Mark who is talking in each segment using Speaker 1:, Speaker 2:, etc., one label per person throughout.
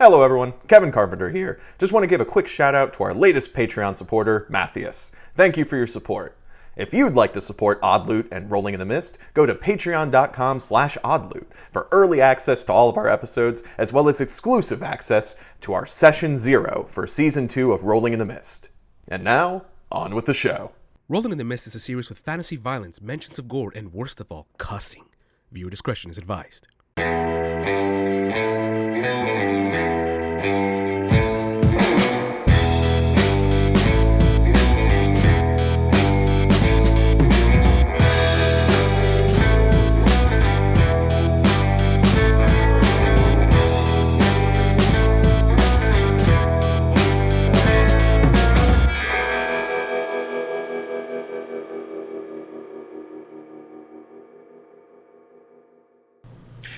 Speaker 1: Hello everyone, Kevin Carpenter here. Just want to give a quick shout out to our latest Patreon supporter, Matthias. Thank you for your support. If you'd like to support Oddloot and Rolling in the Mist, go to patreon.com/oddloot for early access to all of our episodes, as well as exclusive access to our Session 0 for Season 2 of Rolling in the Mist. And now, on with the show.
Speaker 2: Rolling in the Mist is a series with fantasy violence, mentions of gore, and worst of all, cussing. Viewer discretion is advised.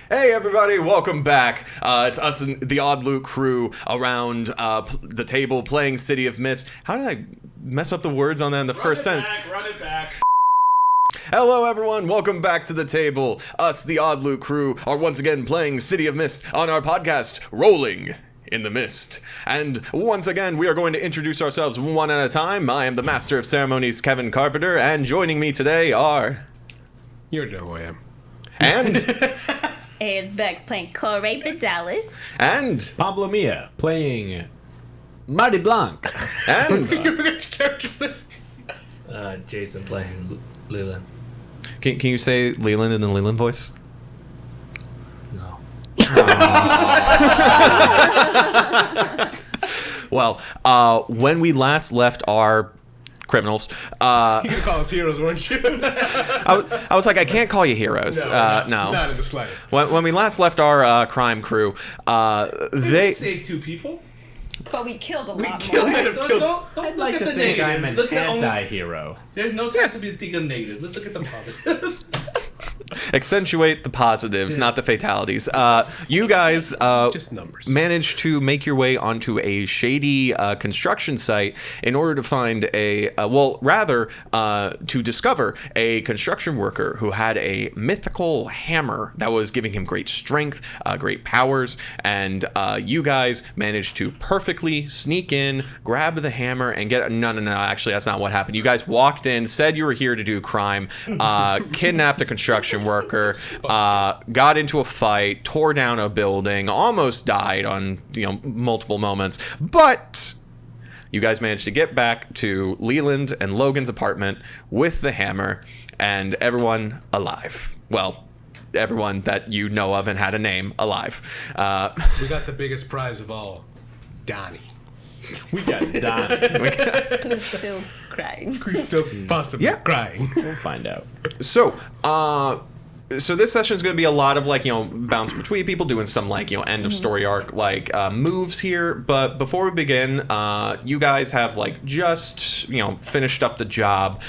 Speaker 1: Hey everybody, welcome back. It's us and the Oddloot crew around the table playing City of Mist. How did I mess up the words on that in the first sentence?
Speaker 3: Run it back.
Speaker 1: Hello everyone, welcome back to the table. Us, the Oddloot crew, are once again playing City of Mist on our podcast, Rolling in the Mist. And once again, we are going to introduce ourselves one at a time. I am the Master of Ceremonies, Kevin Carpenter, and joining me today are...
Speaker 2: You know who I am.
Speaker 1: And...
Speaker 4: Hey, it's Bex playing Vidales.
Speaker 1: And...
Speaker 3: Pablo Milla playing Marty Blanc.
Speaker 1: And...
Speaker 5: Jason playing Leland.
Speaker 1: Can you say Leland in the Leland voice?
Speaker 5: No.
Speaker 1: Well, when we last left our criminals,
Speaker 2: You could call us heroes, weren't you?
Speaker 1: I was like, I can't call you heroes. No.
Speaker 2: Not in the slightest.
Speaker 1: When we last left our crime crew, they...
Speaker 5: Saved two people.
Speaker 4: But we killed a lot more.
Speaker 5: Don't
Speaker 3: I'd
Speaker 5: look
Speaker 3: like
Speaker 5: at
Speaker 3: to
Speaker 5: the
Speaker 3: think I'm
Speaker 5: negatives.
Speaker 3: an
Speaker 5: Look at only.
Speaker 3: anti-hero.
Speaker 5: There's no time to be thinking of negatives. Let's look at the positives.
Speaker 1: accentuate the positives, not the fatalities. You guys
Speaker 2: It's just numbers.
Speaker 1: managed to make your way onto a shady construction site in order to find to discover a construction worker who had a mythical hammer that was giving him great strength, great powers, and you guys managed to perfectly sneak in, grab the hammer, and get... No, actually, that's not what happened. You guys walked in, said you were here to do crime, kidnapped a construction worker, got into a fight, tore down a building, almost died on multiple moments, but you guys managed to get back to Leland and Logan's apartment with the hammer and everyone alive. Well, everyone that you know of and had a name alive.
Speaker 2: We got the biggest prize of all, Donnie.
Speaker 3: We got Don.
Speaker 4: Who's still crying.
Speaker 2: Who's still possibly crying.
Speaker 3: We'll find out.
Speaker 1: So this session is going to be a lot of bounce between people, doing some end of story arc moves here. But before we begin, you guys have just finished up the job.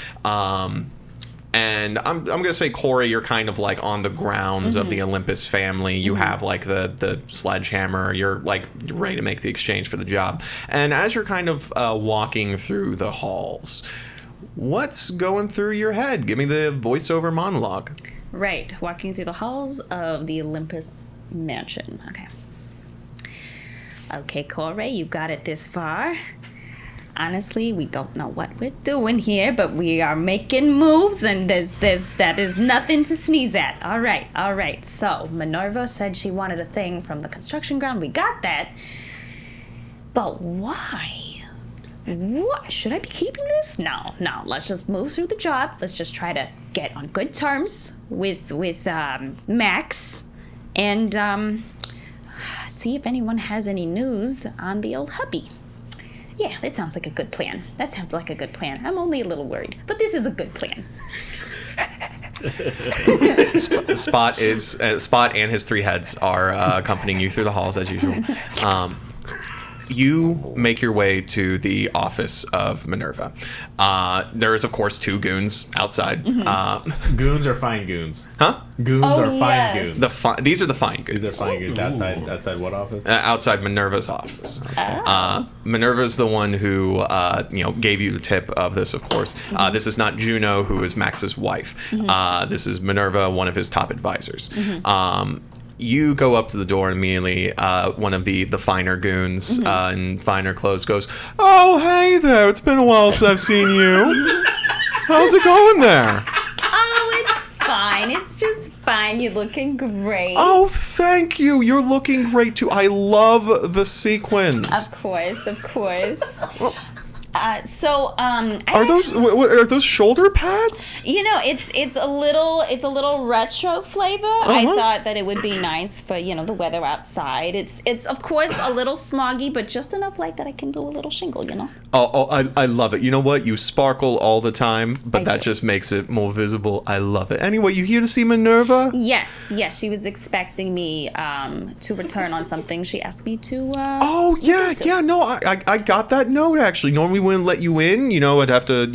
Speaker 1: And I'm gonna say, Corey, you're kind of on the grounds of the Olympus family. You have the sledgehammer. You're ready to make the exchange for the job. And as you're kind of walking through the halls, what's going through your head? Give me the voiceover monologue.
Speaker 4: Right, walking through the halls of the Olympus mansion. Okay, Corey, you got it this far. Honestly, we don't know what we're doing here, but we are making moves, and that is nothing to sneeze at. All right. So, Minerva said she wanted a thing from the construction ground. We got that. But why? What? Should I be keeping this? No. Let's just move through the job. Let's just try to get on good terms with Max, and see if anyone has any news on the old hubby. Yeah, that sounds like a good plan. I'm only a little worried, but this is a good plan.
Speaker 1: Spot and his three heads are accompanying you through the halls as usual. You make your way to the office of Minerva. There is, of course, two goons outside.
Speaker 3: Goons or fine goons?
Speaker 1: Huh?
Speaker 3: Goons or fine
Speaker 4: yes.
Speaker 3: goons?
Speaker 1: These are the fine goons.
Speaker 3: These are fine goons. Outside what office?
Speaker 1: Outside Minerva's office. Minerva's the one who gave you the tip of this, of course. This is not Juno, who is Max's wife. This is Minerva, one of his top advisors. you go up to the door and immediately one of the finer goons in finer clothes goes, "Oh, hey there. It's been a while since I've seen you. How's it going there?"
Speaker 4: Oh, it's fine. It's just fine. You're looking great.
Speaker 1: "Oh, thank you. You're looking great too. I love the sequins."
Speaker 4: Of course.
Speaker 1: Are those shoulder pads?
Speaker 4: It's a little retro flavor. I thought that it would be nice for the weather outside. It's of course a little smoggy, but just enough light that I can do a little shingle.
Speaker 1: I love it. You know what? You sparkle all the time, but that just makes it more visible. I love it. Anyway, you here to see Minerva?
Speaker 4: Yes. She was expecting me to return on something. She asked me to.
Speaker 1: Oh yeah. No, I got that note actually. Normally wouldn't let you in. I'd have to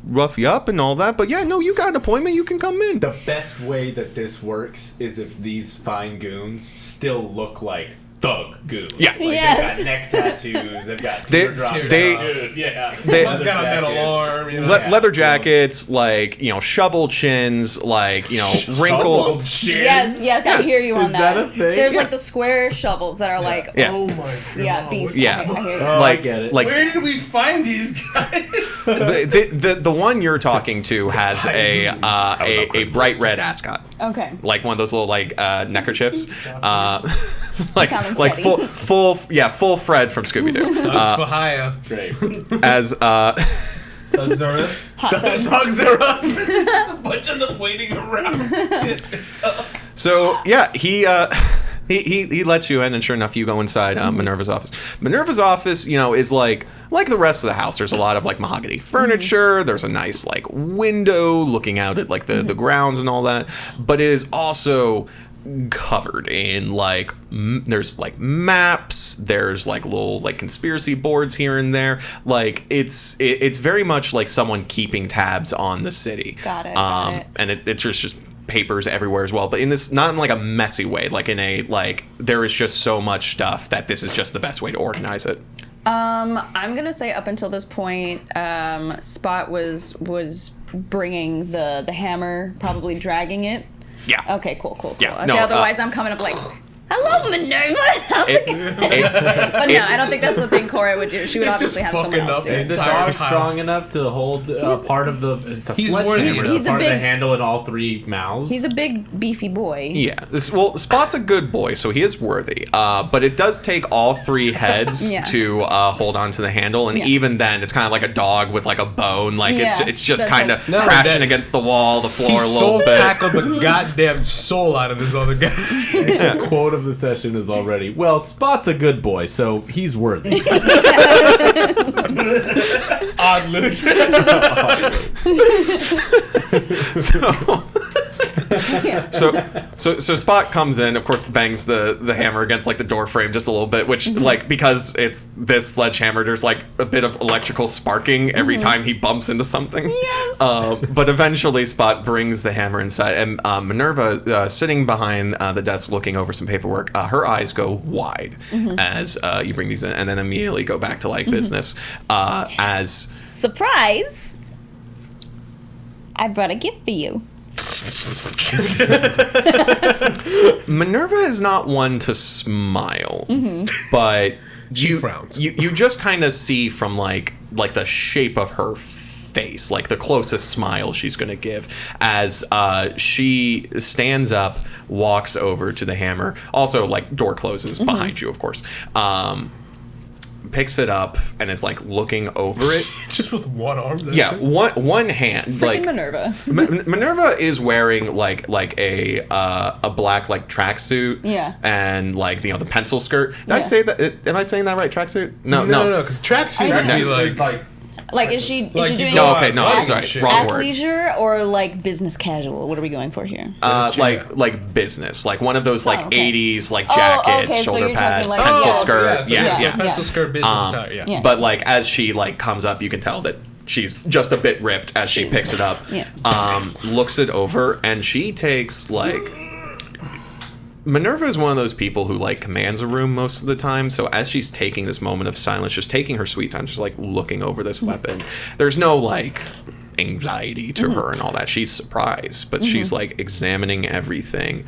Speaker 1: rough you up and all that. But yeah, no, you got an appointment. You can come in.
Speaker 3: The best way that this works is if these fine goons still look like thug goons.
Speaker 1: Yeah.
Speaker 4: Yes.
Speaker 3: They've got neck tattoos. They've got
Speaker 1: They-
Speaker 3: teardrop
Speaker 1: they-
Speaker 3: tattoos. Yeah.
Speaker 5: One's got a metal arm.
Speaker 1: Leather jackets, shovel chins, wrinkled.
Speaker 4: Yes, I hear you on
Speaker 3: Is that a thing?
Speaker 4: There's the square shovels that are
Speaker 1: Yeah.
Speaker 5: Oh my god.
Speaker 4: yeah, beef.
Speaker 1: Yeah.
Speaker 4: Okay, I hear you.
Speaker 3: Oh, I get it.
Speaker 5: Where did we find these guys?
Speaker 1: The one you're talking to has a bright red ascot.
Speaker 4: Okay.
Speaker 1: Like one of those little neckerchiefs,
Speaker 4: Count 'em Freddy.
Speaker 1: full Fred from Scooby Doo.
Speaker 5: Dogs for hire.
Speaker 3: Great.
Speaker 1: As
Speaker 5: Thugs are us.
Speaker 4: Hot thugs.
Speaker 5: Dogs are us. There's a bunch of them waiting around.
Speaker 1: so yeah, he lets you in, and sure enough, you go inside Minerva's office. Minerva's office, is like the rest of the house. There's a lot of mahogany furniture. There's a nice window looking out at the grounds and all that. But it is also covered in there's maps, there's little conspiracy boards here and there. It's very much like someone keeping tabs on the city.
Speaker 4: Got it.
Speaker 1: And it's just papers everywhere as well, but in this, not in a messy way, there is just so much stuff that this is just the best way to organize it.
Speaker 4: I'm gonna say up until this point, Spot was bringing the hammer, probably dragging it.
Speaker 1: Yeah.
Speaker 4: Okay, cool.
Speaker 1: Yeah,
Speaker 4: I
Speaker 1: no,
Speaker 4: say otherwise I'm coming up hello, Minerva. But no, I don't think that's the thing Cora would do. She would obviously have someone else do
Speaker 3: Is
Speaker 4: it.
Speaker 3: the dog strong enough to hold part of the? It's a sledgehammer.
Speaker 4: He's a
Speaker 3: part of the
Speaker 4: big-
Speaker 3: handle in all three mouths.
Speaker 4: He's a big, beefy boy.
Speaker 1: Yeah. Spot's a good boy, so he is worthy. But it does take all three heads
Speaker 4: Yeah.
Speaker 1: to hold on to the handle, and
Speaker 4: Yeah.
Speaker 1: even then, it's kind of like a dog with a bone.
Speaker 4: Yeah.
Speaker 1: It's just
Speaker 4: That's
Speaker 1: kind of
Speaker 5: No,
Speaker 1: crashing
Speaker 5: that-
Speaker 1: against the wall, the floor
Speaker 5: He
Speaker 1: a little
Speaker 5: soul
Speaker 1: bit.
Speaker 5: tackled the goddamn soul out of this other guy.
Speaker 3: The quote of the session is already, well, Spot's a good boy, so he's worthy.
Speaker 5: Odd loot.
Speaker 1: So Spot comes in, of course, bangs the hammer against the door frame just a little bit, which because it's this sledgehammer, there's a bit of electrical sparking every time he bumps into something.
Speaker 4: Yes.
Speaker 1: But eventually Spot brings the hammer inside, and Minerva, sitting behind the desk looking over some paperwork, her eyes go wide as you bring these in, and then immediately go back to business as
Speaker 4: Surprise! I brought a gift for you.
Speaker 1: Minerva is not one to smile, but
Speaker 5: She frowns.
Speaker 1: You just kind of see from the shape of her face, the closest smile she's gonna give, as she stands up, walks over to the hammer. Also, door closes behind you, of course. Picks it up and is looking over it.
Speaker 5: Just with one arm. That's
Speaker 1: Yeah,
Speaker 5: it?
Speaker 1: one hand.
Speaker 4: Freaking Minerva.
Speaker 1: Minerva is wearing a black tracksuit.
Speaker 4: Yeah.
Speaker 1: And the pencil skirt. Did I
Speaker 4: Yeah.
Speaker 1: say that? Am I saying that right? Tracksuit? No.
Speaker 5: No, because tracksuit would be
Speaker 4: Is she
Speaker 5: you
Speaker 4: doing
Speaker 5: go
Speaker 1: No,
Speaker 5: out
Speaker 1: okay, no,
Speaker 5: running
Speaker 1: sorry,
Speaker 5: shit.
Speaker 1: wrong word.
Speaker 4: athleisure or business casual? What are we going for here?
Speaker 1: Business, one of those
Speaker 4: okay.
Speaker 1: 80s jackets,
Speaker 4: okay, so
Speaker 1: shoulder
Speaker 4: you're
Speaker 1: pads,
Speaker 4: talking
Speaker 1: pencil
Speaker 4: yeah,
Speaker 1: skirt.
Speaker 5: Yeah. Pencil skirt, business attire. Yeah.
Speaker 4: Yeah.
Speaker 1: But as she comes up, you can tell that she's just a bit ripped as she picks it up.
Speaker 4: Yeah.
Speaker 1: Looks it over, and she takes Minerva is one of those people who commands a room most of the time. So as she's taking this moment of silence, just taking her sweet time, just looking over this weapon, there's no anxiety to her and all that. She's surprised, but she's examining everything.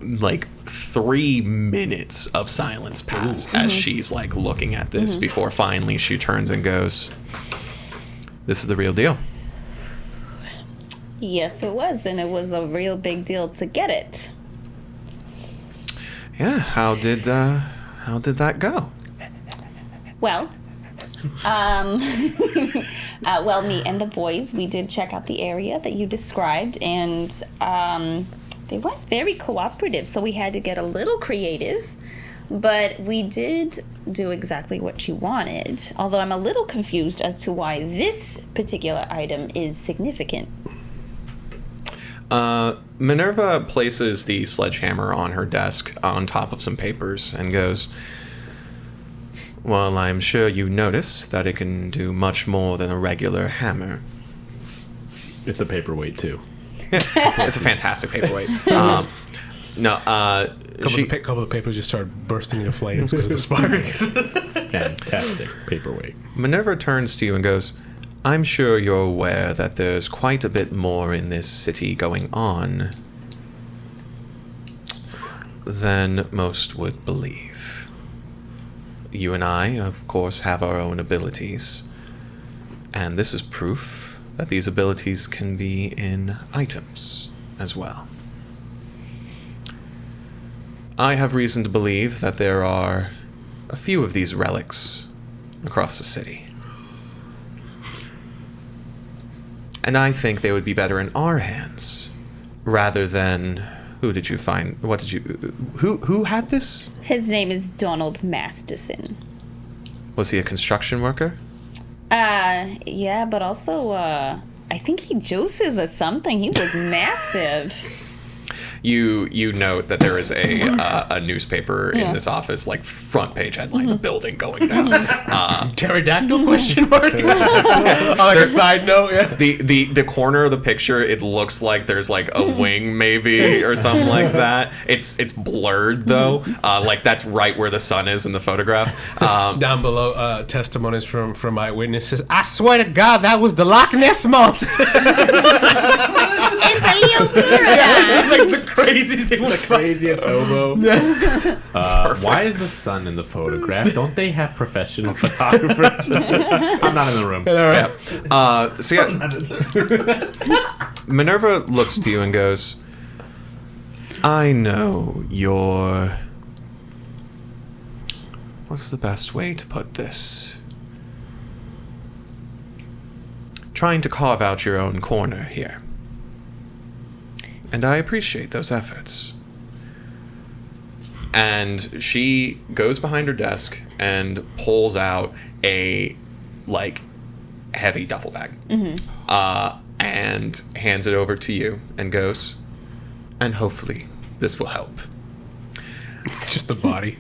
Speaker 1: like 3 minutes of silence pass as she's like looking at this before finally she turns and goes, "This is the real deal."
Speaker 4: Yes, it was, and it was a real big deal to get it.
Speaker 1: Yeah, how did that go?
Speaker 4: Well, well, me and the boys, we did check out the area that you described, and they weren't very cooperative, so we had to get a little creative. But we did do exactly what you wanted, although I'm a little confused as to why this particular item is significant.
Speaker 1: Minerva places the sledgehammer on her desk on top of some papers and goes, "Well, I'm sure you notice that it can do much more than a regular hammer."
Speaker 3: It's a paperweight too.
Speaker 1: It's a fantastic paperweight.
Speaker 2: Couple of papers just start bursting into flames because of the sparks.
Speaker 3: Fantastic paperweight.
Speaker 1: Minerva turns to you and goes, "I'm sure you're aware that there's quite a bit more in this city going on than most would believe. You and I, of course, have our own abilities, and this is proof that these abilities can be in items as well. I have reason to believe that there are a few of these relics across the city. And I think they would be better in our hands, rather than... Who did you find? What did you... Who had this?
Speaker 4: His name is Donald Masterson.
Speaker 1: Was he a construction worker?
Speaker 4: Yeah, but also, I think he juices or something. He was massive.
Speaker 1: You note that there is a newspaper in this office, like front page headline, the building going down.
Speaker 2: Pterodactyl question mark? Like a side note, yeah.
Speaker 1: The corner of the picture, it looks like there's like a wing maybe or something like that. It's blurred though. Like that's right where the sun is in the photograph.
Speaker 2: Down below, testimonies from eyewitnesses. I swear to God, that was the Loch Ness monster.
Speaker 4: It's a Leo Florida.
Speaker 2: It's like the craziest thing.
Speaker 3: The craziest hobo. Why is the sun in the photograph? Don't they have professional photographers? I'm not in the room.
Speaker 1: So yeah, Minerva looks to you and goes, "I know you're... What's the best way to put this? Trying to carve out your own corner here. And I appreciate those efforts." And she goes behind her desk and pulls out a, like, heavy duffel bag. And hands it over to you and goes, "And hopefully this will help."
Speaker 2: It's just the body.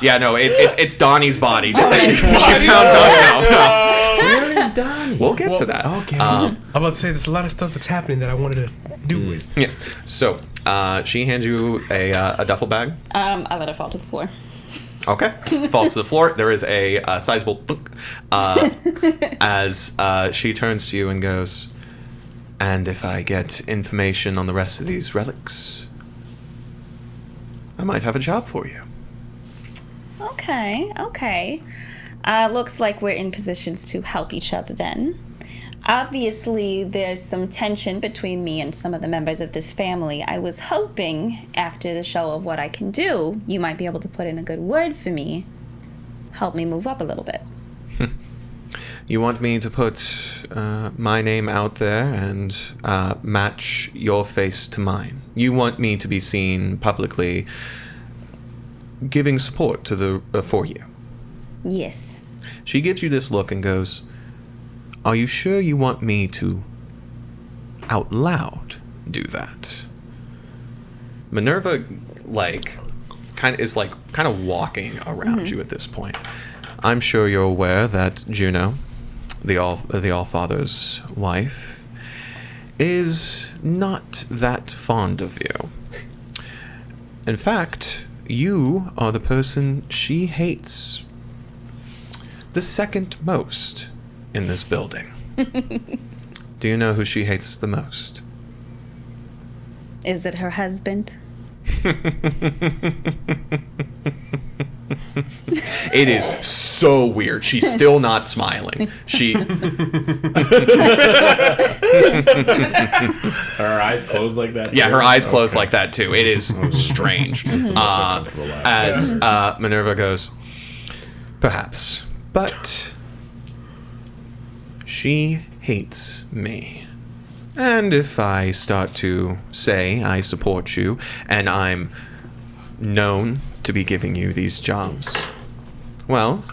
Speaker 1: Yeah, no, it's Donnie's body. She found Donnie. No.
Speaker 3: Where is Donnie?
Speaker 1: We'll get to that.
Speaker 3: Okay.
Speaker 2: I'm about to say there's a lot of stuff that's happening that I wanted to do with.
Speaker 1: Yeah. So she hands you a duffel bag.
Speaker 4: I let it fall to the floor.
Speaker 1: Okay. Falls to the floor. There is a sizable thunk, as she turns to you and goes, "And if I get information on the rest of these relics, I might have a job for you."
Speaker 4: Okay. Looks like we're in positions to help each other then. Obviously, there's some tension between me and some of the members of this family. I was hoping, after the show of what I can do, you might be able to put in a good word for me. Help me move up a little bit.
Speaker 1: You want me to put my name out there and match your face to mine? You want me to be seen publicly giving support to the for you?
Speaker 4: Yes.
Speaker 1: She gives you this look and goes, "Are you sure you want me to out loud do that?" Minerva kind of walking around you at this point. "I'm sure you're aware that Juno, the Allfather's wife, is not that fond of you. In fact, you are the person she hates the second most in this building." "Do you know who she hates the most?"
Speaker 4: Is it her husband?
Speaker 1: It is so weird. She's still not smiling.
Speaker 3: Her eyes closed like that?
Speaker 1: Yeah,
Speaker 3: too?
Speaker 1: her eyes closed like that too. It is strange. As Minerva goes, perhaps, but she hates me. And if I start to say I support you, and I'm known to be giving you these jobs, well,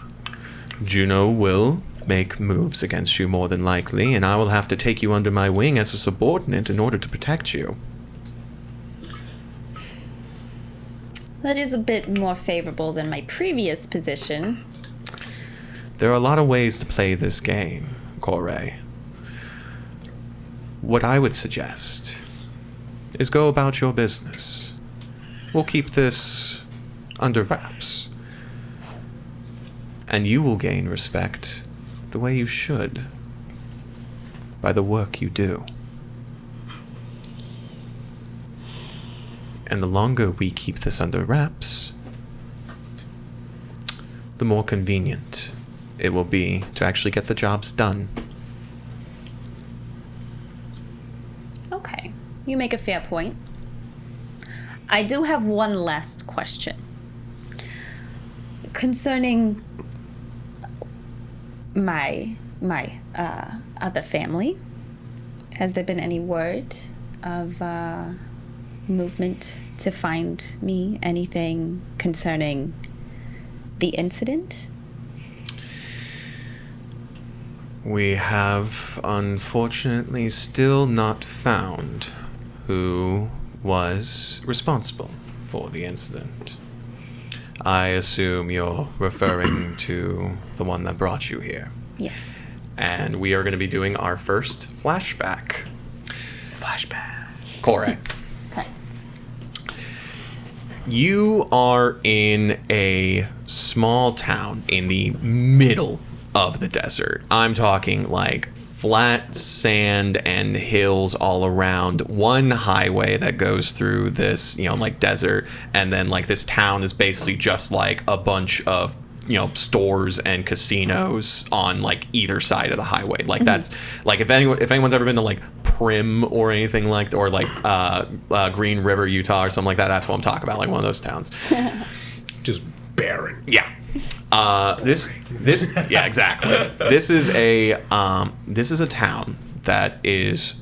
Speaker 1: Juno will make moves against you more than likely, and I will have to take you under my wing as a subordinate in order to protect you.
Speaker 4: That is a bit more favorable than my previous position.
Speaker 1: There are a lot of ways to play this game, Corey. What I would suggest is go about your business. We'll keep this under wraps. And you will gain respect the way you should, by the work you do. And the longer we keep this under wraps, the more convenient it will be to actually get the jobs done.
Speaker 4: Okay, you make a fair point. I do have one last question. Concerning my other family, has there been any word of movement to find me? Anything concerning the incident?
Speaker 1: We have unfortunately still not found who was responsible for the incident. I assume you're referring to the one that brought you here.
Speaker 4: Yes.
Speaker 1: And we are going to be doing our first flashback. Corey.
Speaker 4: Okay.
Speaker 1: You are in a small town in the middle of the desert. I'm talking like flat sand and hills all around, one highway that goes through this, like desert, and then like this town is basically just like a bunch of stores and casinos on like either side of the highway. Like that's like if anyone's ever been to like Prim or anything like, or like Green River, Utah or something like that, that's what I'm talking about, like one of those towns.
Speaker 2: Just barren.
Speaker 1: Yeah. This yeah, exactly. This is a town that is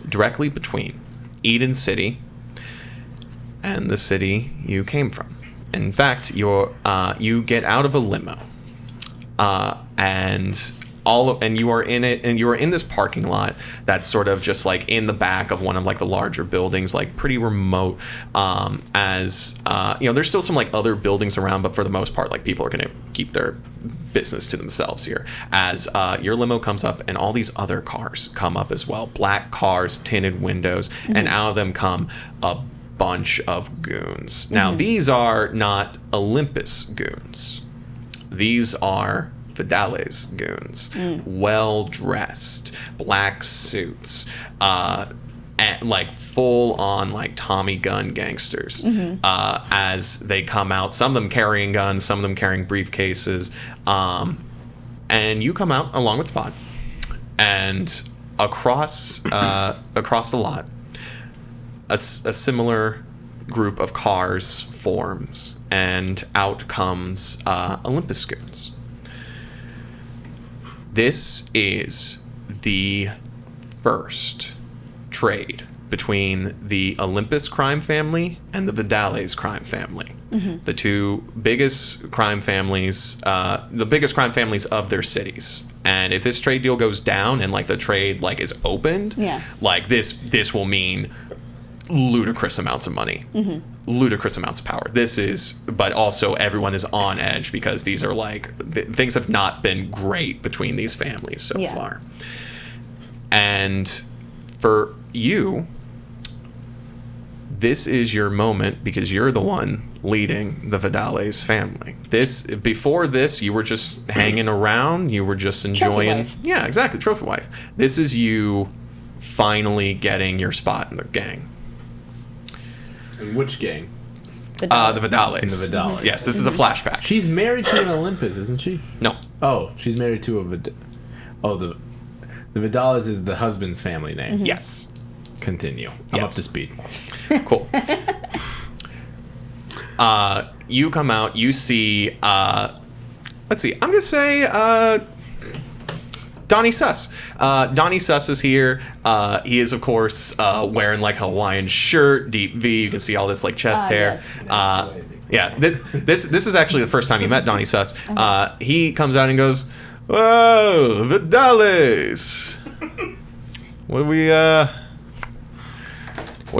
Speaker 1: directly between Eden City and the city you came from. In fact, you get out of a limo, and you are in it, and you are in this parking lot that's sort of just like in the back of one of like the larger buildings, like pretty remote. There's still some like other buildings around, but for the most part, like people are gonna keep their business to themselves here. As your limo comes up, and all these other cars come up as well, black cars, tinted windows, and out of them come a bunch of goons. Now, these are not Olympus goons. These are Vidales goons. Well dressed, black suits, and like full on like Tommy gun gangsters. As they come out, some of them carrying guns, some of them carrying briefcases, and you come out along with Spot, and across the lot, a similar group of cars forms, and out comes Olympus goons. This is the first trade between the Olympus crime family and the Vidales crime family. The two biggest crime families, the biggest crime families of their cities. And if this trade deal goes down and like the trade like is opened, like this will mean ludicrous amounts of money, ludicrous amounts of power. But also everyone is on edge because these are like, things have not been great between these families so far. And for you, this is your moment because you're the one leading the Vidales family. Before this, you were just hanging around. You were just enjoying. Yeah, exactly. Trophy wife. This is you finally getting your spot in the gang.
Speaker 3: And which gang?
Speaker 1: The Vidales.
Speaker 3: In the Vidales.
Speaker 1: Yes, this is a flashback.
Speaker 3: She's married to an Olympus, isn't she?
Speaker 1: No.
Speaker 3: Oh, she's married to a the Vidales is the husband's family name.
Speaker 1: Yes.
Speaker 3: Continue. I'm up to speed.
Speaker 1: Cool. You come out, you see, let's see, I'm going to say, Donnie Suss. Donnie Suss is here. He is, of course, wearing like a Hawaiian shirt, deep V. You can see all this like chest hair.
Speaker 4: Yes.
Speaker 1: Yeah, this is actually the first time you met Donnie Suss. He comes out and goes, "Whoa, Vidales! What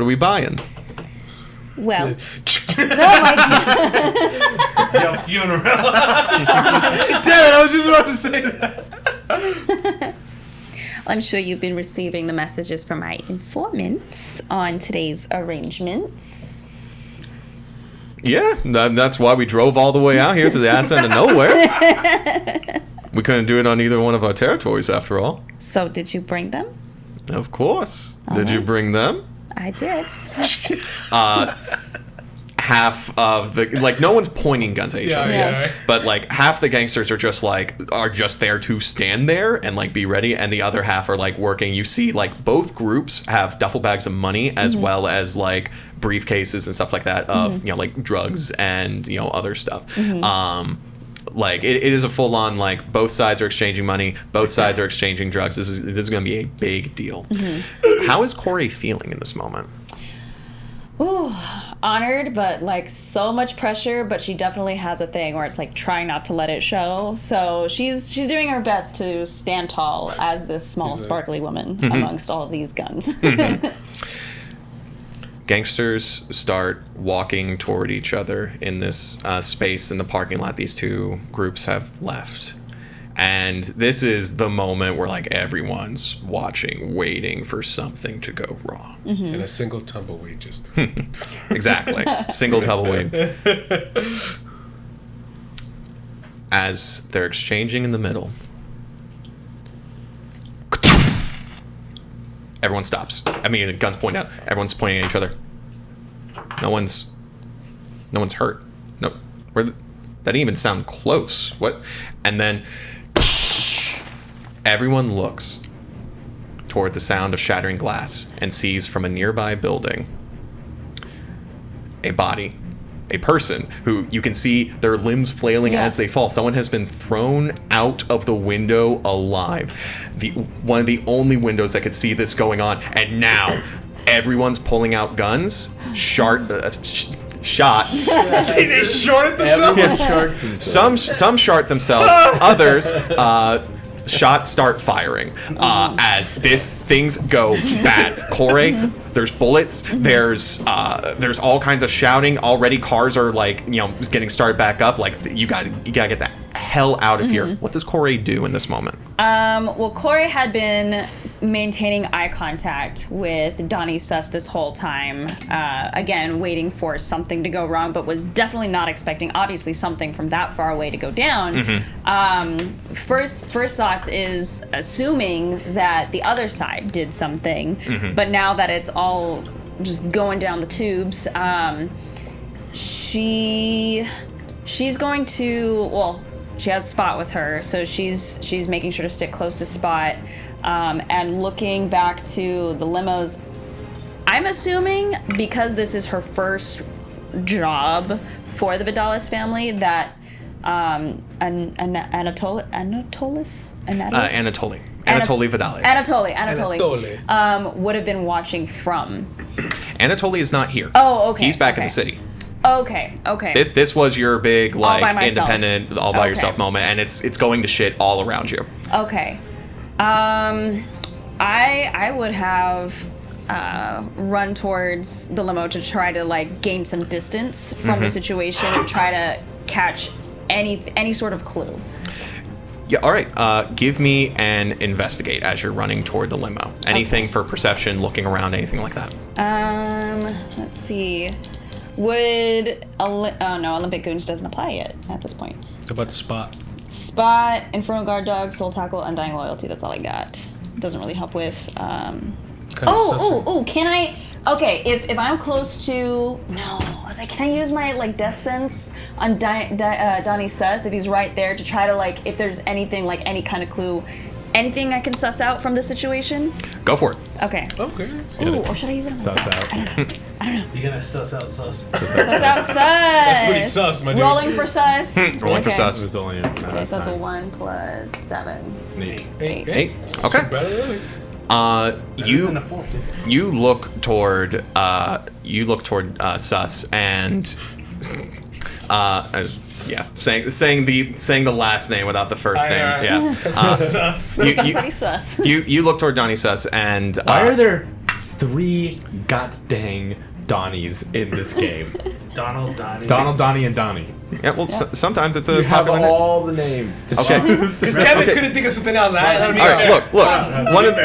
Speaker 1: are we buying?"
Speaker 4: Well, oh my God.
Speaker 5: Your funeral.
Speaker 1: Damn it! I was just about to say that.
Speaker 4: I'm sure you've been receiving the messages from my informants on today's arrangements.
Speaker 1: Yeah, that's why we drove all the way out here to the ass end of nowhere. We couldn't do it on either one of our territories, after all.
Speaker 4: So, did you bring them?
Speaker 1: Of course. Did you bring them?
Speaker 4: I did.
Speaker 1: Half of the like, no one's pointing guns at each other.
Speaker 4: Yeah.
Speaker 1: But like half the gangsters are just there to stand there and like be ready, and the other half are like working. You see like both groups have duffel bags of money as well as like briefcases and stuff like that of like drugs and other stuff. Like it is a full on like both sides are exchanging money, both sides are exchanging drugs. This is going to be a big deal. How is Corey feeling in this moment?
Speaker 4: Ooh, honored, but like so much pressure. But she definitely has a thing where it's like trying not to let it show. So she's doing her best to stand tall as this small, sparkly woman amongst all of these guns.
Speaker 1: Gangsters start walking toward each other in this space in the parking lot these two groups have left. And this is the moment where like everyone's watching, waiting for something to go wrong.
Speaker 2: And a single tumbleweed just...
Speaker 1: Exactly. Single tumbleweed. As they're exchanging in the middle, everyone stops. I mean, the guns point out. Everyone's pointing at each other. No one's hurt. No, that didn't even sound close. What? And then everyone looks toward the sound of shattering glass and sees from a nearby building a body, a person who you can see their limbs flailing as they fall. Someone has been thrown out of the window alive. One of the only windows that could see this going on. And now everyone's pulling out guns, shots.
Speaker 5: They shorted themselves.
Speaker 3: Everyone sharks themselves.
Speaker 1: Some shart themselves. Others, shots start firing as things go bad. Corey, there's bullets. There's all kinds of shouting. Already cars are like getting started back up. Like you gotta get the hell out of here. What does Corey do in this moment?
Speaker 4: Well, Corey had been maintaining eye contact with Donnie Suss this whole time. Again, waiting for something to go wrong, but was definitely not expecting, obviously, something from that far away to go down. First thoughts is assuming that the other side did something, but now that it's all just going down the tubes, she's going to, well, she has Spot with her, so she's making sure to stick close to Spot, and looking back to the limos. I'm assuming because this is her first job for the Vidales family that Anatoly
Speaker 1: Vidales
Speaker 4: would have been watching from.
Speaker 1: Anatoly is not here.
Speaker 4: Oh, okay.
Speaker 1: He's back in the city.
Speaker 4: Okay.
Speaker 1: This was your big
Speaker 4: All by myself.
Speaker 1: independent, all by yourself moment, and it's going to shit all around you.
Speaker 4: Okay. I would have run towards the limo to try to like gain some distance from the situation and try to catch any sort of clue.
Speaker 1: Yeah, all right. Give me an investigate as you're running toward the limo. Anything for perception, looking around, anything like that.
Speaker 4: Let's see. Would Olympic Goons doesn't apply yet at this point.
Speaker 2: How about Spot?
Speaker 4: Spot, Infernal Guard Dog, Soul Tackle, Undying Loyalty. That's all I got. Doesn't really help with. Can I
Speaker 6: Okay, if I'm close to... No, I was like, can I use my, like, death sense on Donnie Sus if he's right there to try to, like, if there's anything, like, any kind of clue, anything I can suss out from the situation?
Speaker 1: Go for it.
Speaker 6: Okay.
Speaker 2: Okay.
Speaker 6: Ooh, or should I use it on
Speaker 3: Suss
Speaker 6: myself?
Speaker 3: out.
Speaker 5: You're gonna suss out sus.
Speaker 6: Suss out sus! That's
Speaker 2: pretty sus, my dude.
Speaker 6: Rolling for sus.
Speaker 1: Rolling for
Speaker 6: Okay.
Speaker 1: sus.
Speaker 3: It was only a matter
Speaker 6: Okay,
Speaker 3: of
Speaker 6: so that's a
Speaker 3: time.
Speaker 6: 1 plus 7.
Speaker 3: It's an 8.
Speaker 1: 8. Okay.
Speaker 2: Better early.
Speaker 5: Than a 4.
Speaker 1: You look toward Sus and saying the last name without the first name.
Speaker 2: Alright.
Speaker 1: Yeah.
Speaker 2: Sus.
Speaker 6: Pretty sus.
Speaker 1: You look toward Donnie Sus and
Speaker 3: Why are there 3 god dang Donnies in this game?
Speaker 5: Donald, Donnie.
Speaker 3: Donald, Donnie, and Donnie.
Speaker 1: yeah. Well, sometimes it's a
Speaker 3: You have
Speaker 1: popular name.
Speaker 3: all the names to
Speaker 1: Okay.
Speaker 3: choose.
Speaker 2: Because Kevin couldn't think of something else.
Speaker 1: All right, look.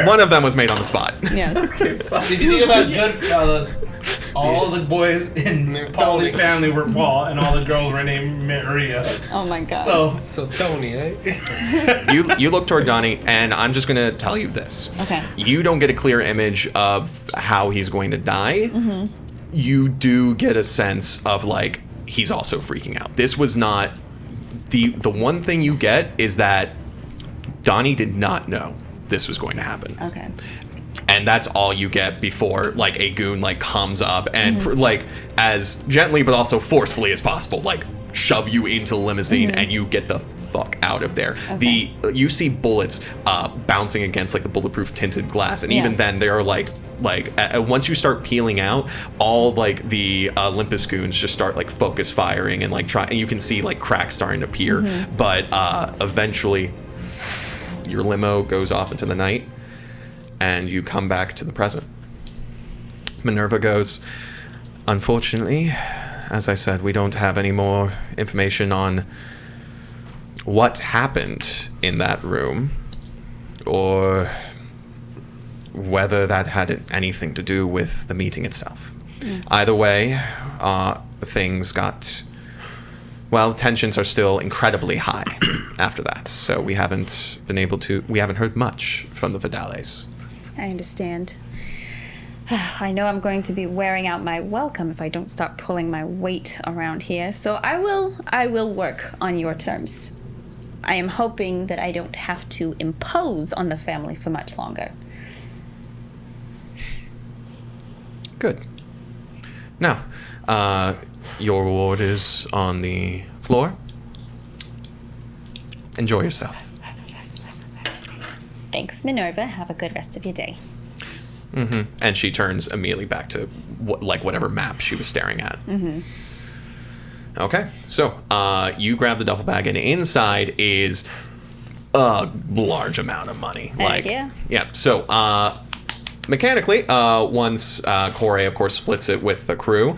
Speaker 1: One of them was made on the spot.
Speaker 4: Yes.
Speaker 5: If you think about Goodfellas, all the boys in Paul's family were Paul, and all the girls were named Maria.
Speaker 4: Oh my god.
Speaker 5: So
Speaker 2: So Tony, eh?
Speaker 1: You look toward Donnie, and I'm just gonna tell you this.
Speaker 4: Okay.
Speaker 1: You don't get a clear image of how he's going to die.
Speaker 4: Mm-hmm.
Speaker 1: You do get a sense of like he's also freaking out. This was not the one thing you get is that Donnie did not know this was going to happen.
Speaker 4: Okay.
Speaker 1: And that's all you get before like a goon like comes up and
Speaker 4: Mm-hmm.
Speaker 1: like as gently but also forcefully as possible like shove you into the limousine and you get the fuck out of there.
Speaker 4: Okay.
Speaker 1: You see bullets bouncing against like the bulletproof tinted glass, and even
Speaker 4: Yeah.
Speaker 1: then they are like once you start peeling out, all like the Olympus goons just start like focus firing and like try, and you can see like cracks starting to appear. But eventually your limo goes off into the night and you come back to the present. Minerva goes, unfortunately, as I said, we don't have any more information on what happened in that room or whether that had anything to do with the meeting itself. Either way, things got... Well, tensions are still incredibly high after that, so we haven't heard much from the Vidales.
Speaker 4: I understand. I know I'm going to be wearing out my welcome if I don't start pulling my weight around here, so I will work on your terms. I am hoping that I don't have to impose on the family for much longer.
Speaker 1: Good. Now, your reward is on the floor. Enjoy yourself.
Speaker 4: Thanks, Minerva. Have a good rest of your day.
Speaker 1: And she turns immediately back to whatever map she was staring at. Okay, so you grab the duffel bag, and inside is a large amount of money. Yeah. So mechanically, once Corey, of course, splits it with the crew,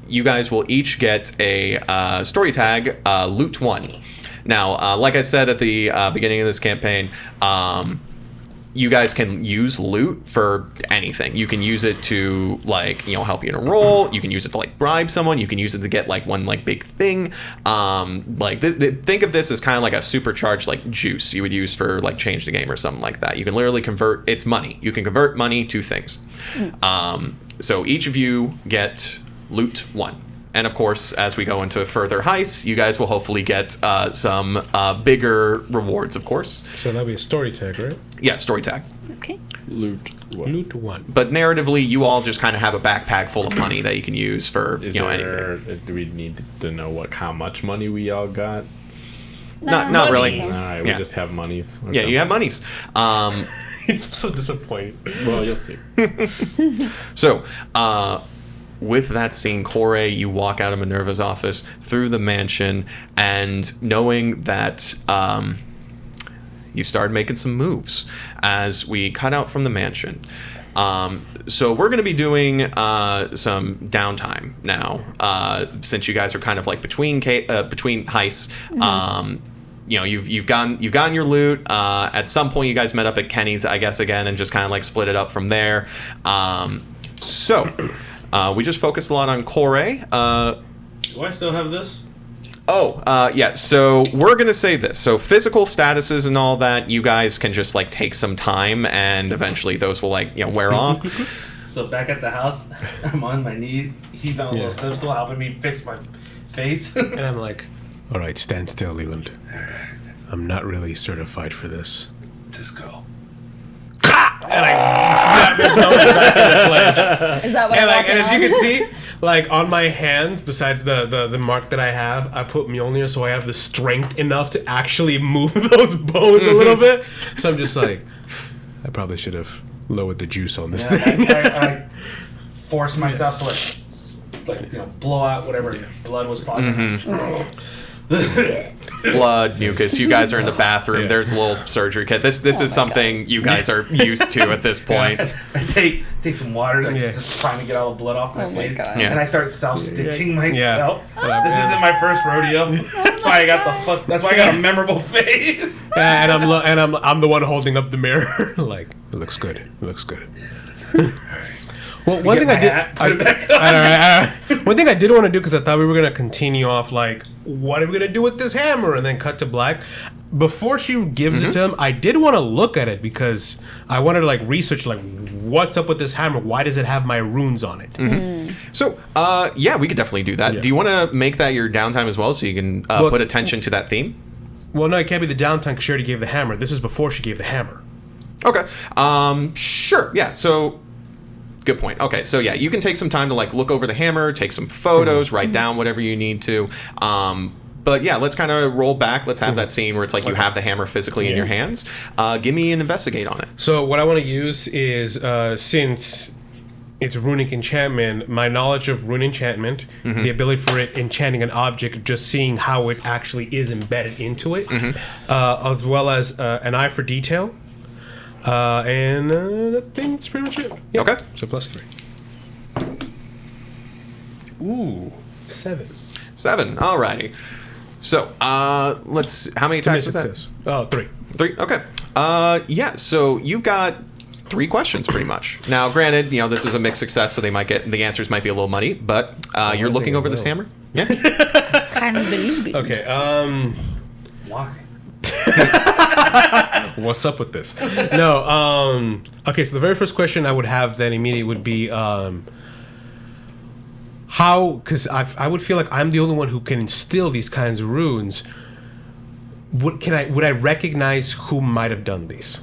Speaker 1: you guys will each get a story tag, Loot 1. Now, like I said at the beginning of this campaign, you guys can use loot for anything. You can use it to help you in a role. You can use it to bribe someone. You can use it to get one big thing. Think of this as kind of like a supercharged juice you would use for change the game or something like that. You can literally convert. It's money. You can convert money to things. So each of you get loot 1. And of course, as we go into further heists, you guys will hopefully get some bigger rewards, of course.
Speaker 2: So that'll be a story tag, right?
Speaker 1: Yeah, story tag.
Speaker 4: Okay.
Speaker 3: Loot. What?
Speaker 2: Loot 1.
Speaker 1: But narratively, you all just kind of have a backpack full of money that you can use for anything.
Speaker 3: Do we need to know how much money we all got?
Speaker 1: Not really.
Speaker 3: All right, we just have monies.
Speaker 1: Yeah, you have monies.
Speaker 2: He's so disappointed.
Speaker 3: Well, you'll see.
Speaker 1: So, with that scene, Corey, you walk out of Minerva's office through the mansion, and knowing that you started making some moves as we cut out from the mansion. So we're going to be doing some downtime now, since you guys are kind of between heists. You've gotten your loot. At some point, you guys met up at Kenny's, I guess, again, and just kind of split it up from there. We just focused a lot on Corey.
Speaker 5: Do I still have this?
Speaker 1: Yeah. So we're gonna say this. So physical statuses and all that, you guys can just take some time, and eventually those will wear off.
Speaker 5: So back at the house, I'm on my knees. He's on a little step stool helping me fix my face.
Speaker 2: And I'm like, all right, stand still, Leland. I'm not really certified for this.
Speaker 5: Just go.
Speaker 2: And I snap his nose back into place.
Speaker 6: Is that what
Speaker 2: And,
Speaker 6: I'm
Speaker 2: like, and as
Speaker 6: walking
Speaker 2: you
Speaker 6: on?
Speaker 2: can see, like on my hands, besides the mark that I have, I put Mjolnir so I have the strength enough to actually move those bones a little bit. So I'm just like, I probably should have lowered the juice on this thing.
Speaker 5: I forced myself to like blow out whatever blood was clogging.
Speaker 1: Blood, mucus. You guys are in the bathroom. There's a little surgery kit. This is something you guys are used to at this point.
Speaker 5: I take some water, just trying to get all the blood off my face,
Speaker 6: God.
Speaker 1: Yeah.
Speaker 5: and I start self-stitching myself.
Speaker 2: Yeah.
Speaker 5: This isn't my first rodeo. That's why I got That's why I got a memorable face.
Speaker 2: And I'm the one holding up the mirror. Like, it looks good. It looks good. Well, one thing
Speaker 5: my
Speaker 2: I did.
Speaker 5: hat, put it back on.
Speaker 2: One thing I did want to do, because I thought we were gonna continue off, like, what are we gonna do with this hammer, and then cut to black. Before she gives it to him, I did want to look at it because I wanted to like research, like, what's up with this hammer? Why does it have my runes on it?
Speaker 1: So, yeah, we could definitely do that.
Speaker 2: Yeah.
Speaker 1: Do you want to make that your downtime as well, so you can put attention to that theme?
Speaker 2: Well, no, it can't be the downtime because she already gave the hammer. This is before she gave the hammer.
Speaker 1: Okay. Sure. Yeah. So, good point. Okay. So yeah, you can take some time to like look over the hammer, take some photos, write down whatever you need to. But yeah, let's kind of roll back. Let's have that scene where it's like you have the hammer physically in your hands. Give me an investigate on it.
Speaker 2: So what I want to use is, since it's runic enchantment, my knowledge of rune enchantment, the ability for it enchanting an object, just seeing how it actually is embedded into it, as well as an eye for detail. And I think that's pretty much it. Yeah.
Speaker 1: Okay.
Speaker 2: So +3. Ooh, 7.
Speaker 1: 7. Alrighty. So, let's. How many attacks is that?
Speaker 2: Success. Oh, 3.
Speaker 1: 3. Okay. Yeah. So you've got 3 questions pretty much. Now, granted, this is a mixed success, so the answers might be a little muddy, but you're looking over this hammer. Yeah.
Speaker 4: Can't believe it.
Speaker 2: Okay.
Speaker 5: Why?
Speaker 2: What's up with this? No. Okay. So the very first question I would have then immediately would be, how? Because I would feel like I'm the only one who can instill these kinds of runes. Would I recognize who might have done these?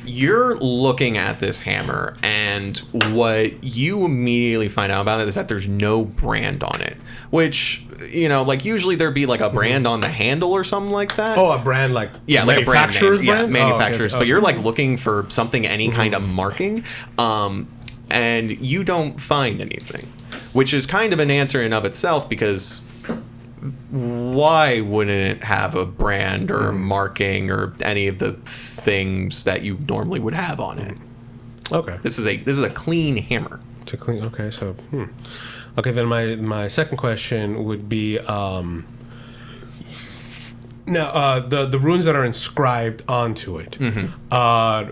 Speaker 1: You're looking at this hammer, and what you immediately find out about it is that there's no brand on it. Which, like usually there'd be like a brand on the handle or something like that.
Speaker 2: Oh, a brand like
Speaker 1: like a brand name.
Speaker 2: manufacturer's
Speaker 1: Yeah,
Speaker 2: brand?
Speaker 1: manufacturers.
Speaker 2: Oh, okay.
Speaker 1: But you're like looking for something, any kind of marking, and you don't find anything, which is kind of an answer in of itself, because why wouldn't it have a brand or marking or any of the things that you normally would have on it?
Speaker 2: Okay.
Speaker 1: This is a clean hammer.
Speaker 2: To clean. Okay, so okay. Then my second question would be, now the runes that are inscribed onto it. Well,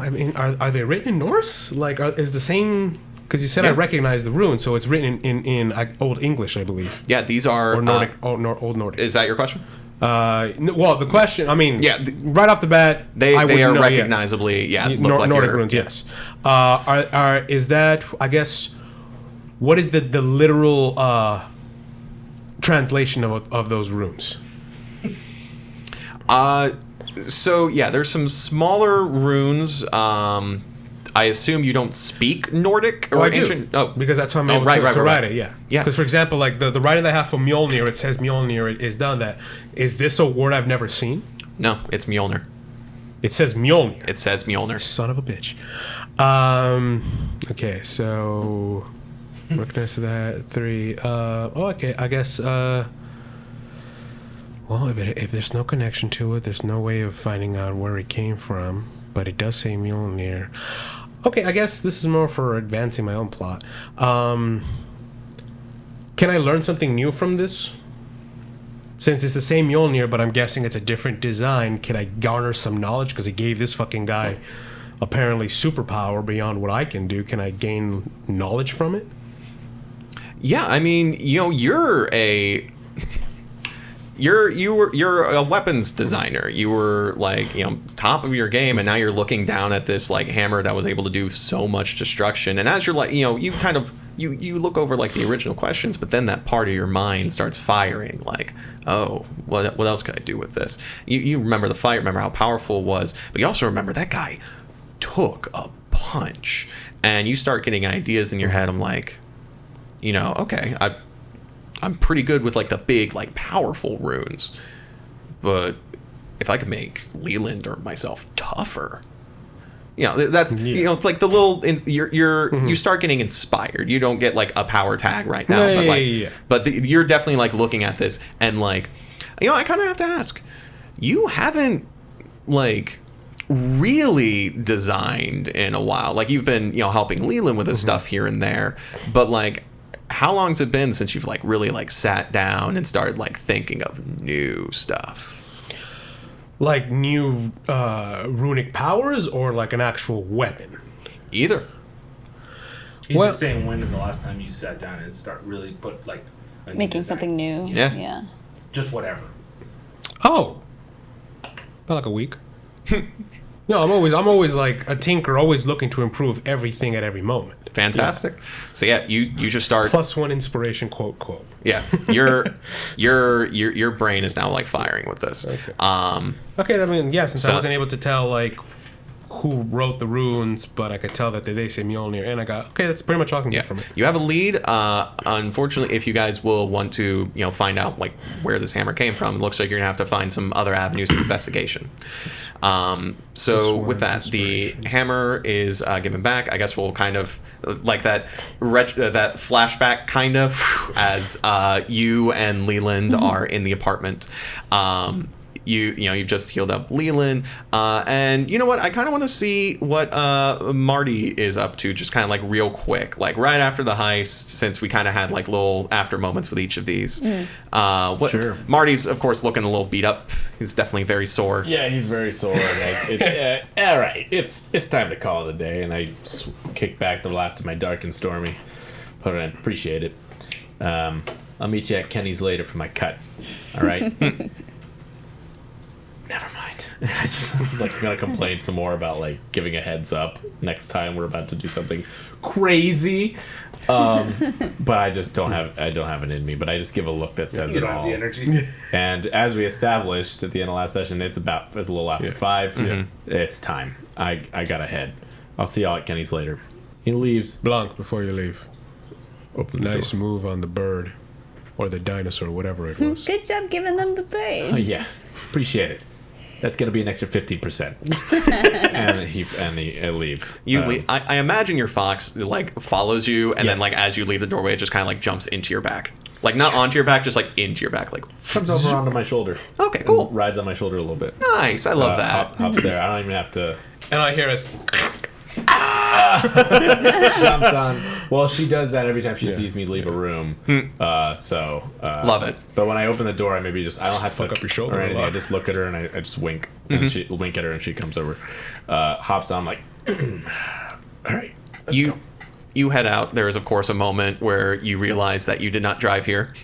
Speaker 2: I mean, are they written in Norse? Like, is the same? Because you said I recognize the rune, so it's written in Old English, I believe.
Speaker 1: Yeah, these are
Speaker 2: Or Nordic. Old Nordic.
Speaker 1: Is that your question?
Speaker 2: Well, the question. I mean,
Speaker 1: Yeah,
Speaker 2: right off the bat,
Speaker 1: They
Speaker 2: I
Speaker 1: are
Speaker 2: would know,
Speaker 1: recognizably look like
Speaker 2: Nordic
Speaker 1: your-
Speaker 2: runes. Yes. Is that? I guess. What is the literal translation of those runes?
Speaker 1: So yeah, there's some smaller runes. I assume you don't speak Nordic or
Speaker 2: I
Speaker 1: ancient.
Speaker 2: do.
Speaker 1: Oh,
Speaker 2: Because that's how I'm able
Speaker 1: right,
Speaker 2: to
Speaker 1: right.
Speaker 2: write it. Yeah.
Speaker 1: Yeah.
Speaker 2: Because for example, like the writing that I have for Mjolnir, it says Mjolnir is done. That is this a word I've never seen?
Speaker 1: no, it's Mjolnir.
Speaker 2: It says Mjolnir.
Speaker 1: It says Mjolnir.
Speaker 2: Son of a bitch. Okay, so recognize to that 3. Okay, I guess. Well, if there's no connection to it, there's no way of finding out where it came from. But it does say Mjolnir. Okay, I guess this is more for advancing my own plot. Can I learn something new from this? Since it's the same Mjolnir, but I'm guessing it's a different design, can I garner some knowledge? Because it gave this fucking guy apparently superpower beyond what I can do. Can I gain knowledge from it?
Speaker 1: Yeah, I mean, you're you're a weapons designer. You were like, top of your game, and now you're looking down at this like hammer that was able to do so much destruction. And as you're like, you kind of you look over like the original questions, but then that part of your mind starts firing like, oh, what else could I do with this? You remember the fight, remember how powerful it was, but you also remember that guy took a punch, and you start getting ideas in your head. I'm like, okay, I'm pretty good with like the big, like powerful runes, but if I could make Leland or myself tougher, that's like the little you start getting inspired. You don't get like a power tag right now, but you're definitely like looking at this and like, I kind of have to ask, you haven't like really designed in a while. Like you've been helping Leland with his stuff here and there, but like, how long's it been since you've like really like sat down and started like thinking of new stuff?
Speaker 2: Like new runic powers or like an actual weapon?
Speaker 1: Either.
Speaker 5: He's just saying, when is the last time you sat down and start really put like
Speaker 6: Making something new.
Speaker 1: Yeah.
Speaker 5: Just whatever.
Speaker 2: Oh, about like a week. No, I'm always like a tinker, always looking to improve everything at every moment.
Speaker 1: Fantastic. So yeah, you just start
Speaker 2: +1 inspiration, quote.
Speaker 1: Yeah, your brain is now like firing with this.
Speaker 2: Okay. I mean, since I wasn't able to tell like who wrote the runes, but I could tell that they say Mjolnir, and I got that's pretty much all I can get from it.
Speaker 1: You have a lead. Unfortunately, if you guys will want to find out like where this hammer came from, it looks like you're gonna have to find some other avenues of investigation. So with that, the hammer is given back. I guess we'll kind of like that that flashback kind of as you and Leland are in the apartment. You've just healed up Leland, and you know what? I kind of want to see what Marty is up to, just kind of like real quick, like right after the heist, since we kind of had like little after moments with each of these.
Speaker 3: Sure.
Speaker 1: Marty's of course looking a little beat up. He's definitely very sore.
Speaker 3: Yeah, he's very sore. It's all right. It's time to call it a day, and I kick back the last of my dark and stormy, but I appreciate it. I'll meet you at Kenny's later for my cut. All right. Never mind. I was like gonna complain some more about like giving a heads up next time we're about to do something crazy, but I just don't have it in me. But I just give a look that says it all.
Speaker 5: You don't have the energy.
Speaker 3: And as we established at the end of last session, it's a little after 5. It's time. I got ahead. I'll see y'all at Kenny's later. He leaves.
Speaker 2: Blanc, before you leave,
Speaker 3: Open the
Speaker 2: nice
Speaker 3: door.
Speaker 2: move on the bird or the dinosaur, whatever it was.
Speaker 4: Good job giving them the bird.
Speaker 3: Oh yeah, appreciate it. That's gonna be an extra 50%. and he leave.
Speaker 1: I imagine your fox like follows you, and then like as you leave the doorway, it just kind of like jumps into your back, like not onto your back, just like into your back, like
Speaker 3: Comes over onto my shoulder.
Speaker 1: Okay, cool.
Speaker 3: And rides on my shoulder a little bit.
Speaker 1: Nice, I love that.
Speaker 3: Hops there. I don't even have to.
Speaker 2: And I hear us.
Speaker 3: Jumps on. Well, she does that every time she sees me leave a room.
Speaker 1: Love it.
Speaker 3: But when I open the door, I don't have to
Speaker 2: fuck up your shoulder
Speaker 3: or
Speaker 2: a
Speaker 3: anything.
Speaker 2: lot.
Speaker 3: I just look at her and I just wink. And she wink at her and she comes over, hops on. I'm like, all right, let's go.
Speaker 1: You head out. There is of course a moment where you realize that you did not drive here,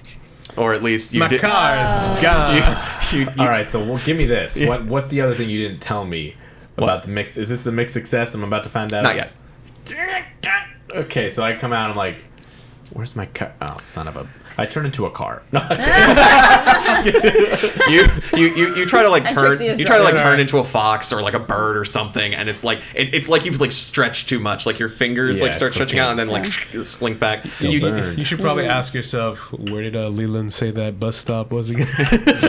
Speaker 1: or at least you
Speaker 2: My
Speaker 1: did.
Speaker 2: car is gone.
Speaker 3: All right, so give me this. What's the other thing you didn't tell me about the mix? Is this the mixed success? I'm about to find out.
Speaker 1: Not yet.
Speaker 3: Okay, so I come out and I'm like, where's my car? Oh, son of a... I turn into a car.
Speaker 1: You try to like turn. You try to like turn into a fox or like a bird or something, and it's like it's like you've like stretched too much. Like your fingers like start stretching out and then like slink back.
Speaker 3: You
Speaker 2: You should probably ask yourself, where did Leland say that bus stop was again?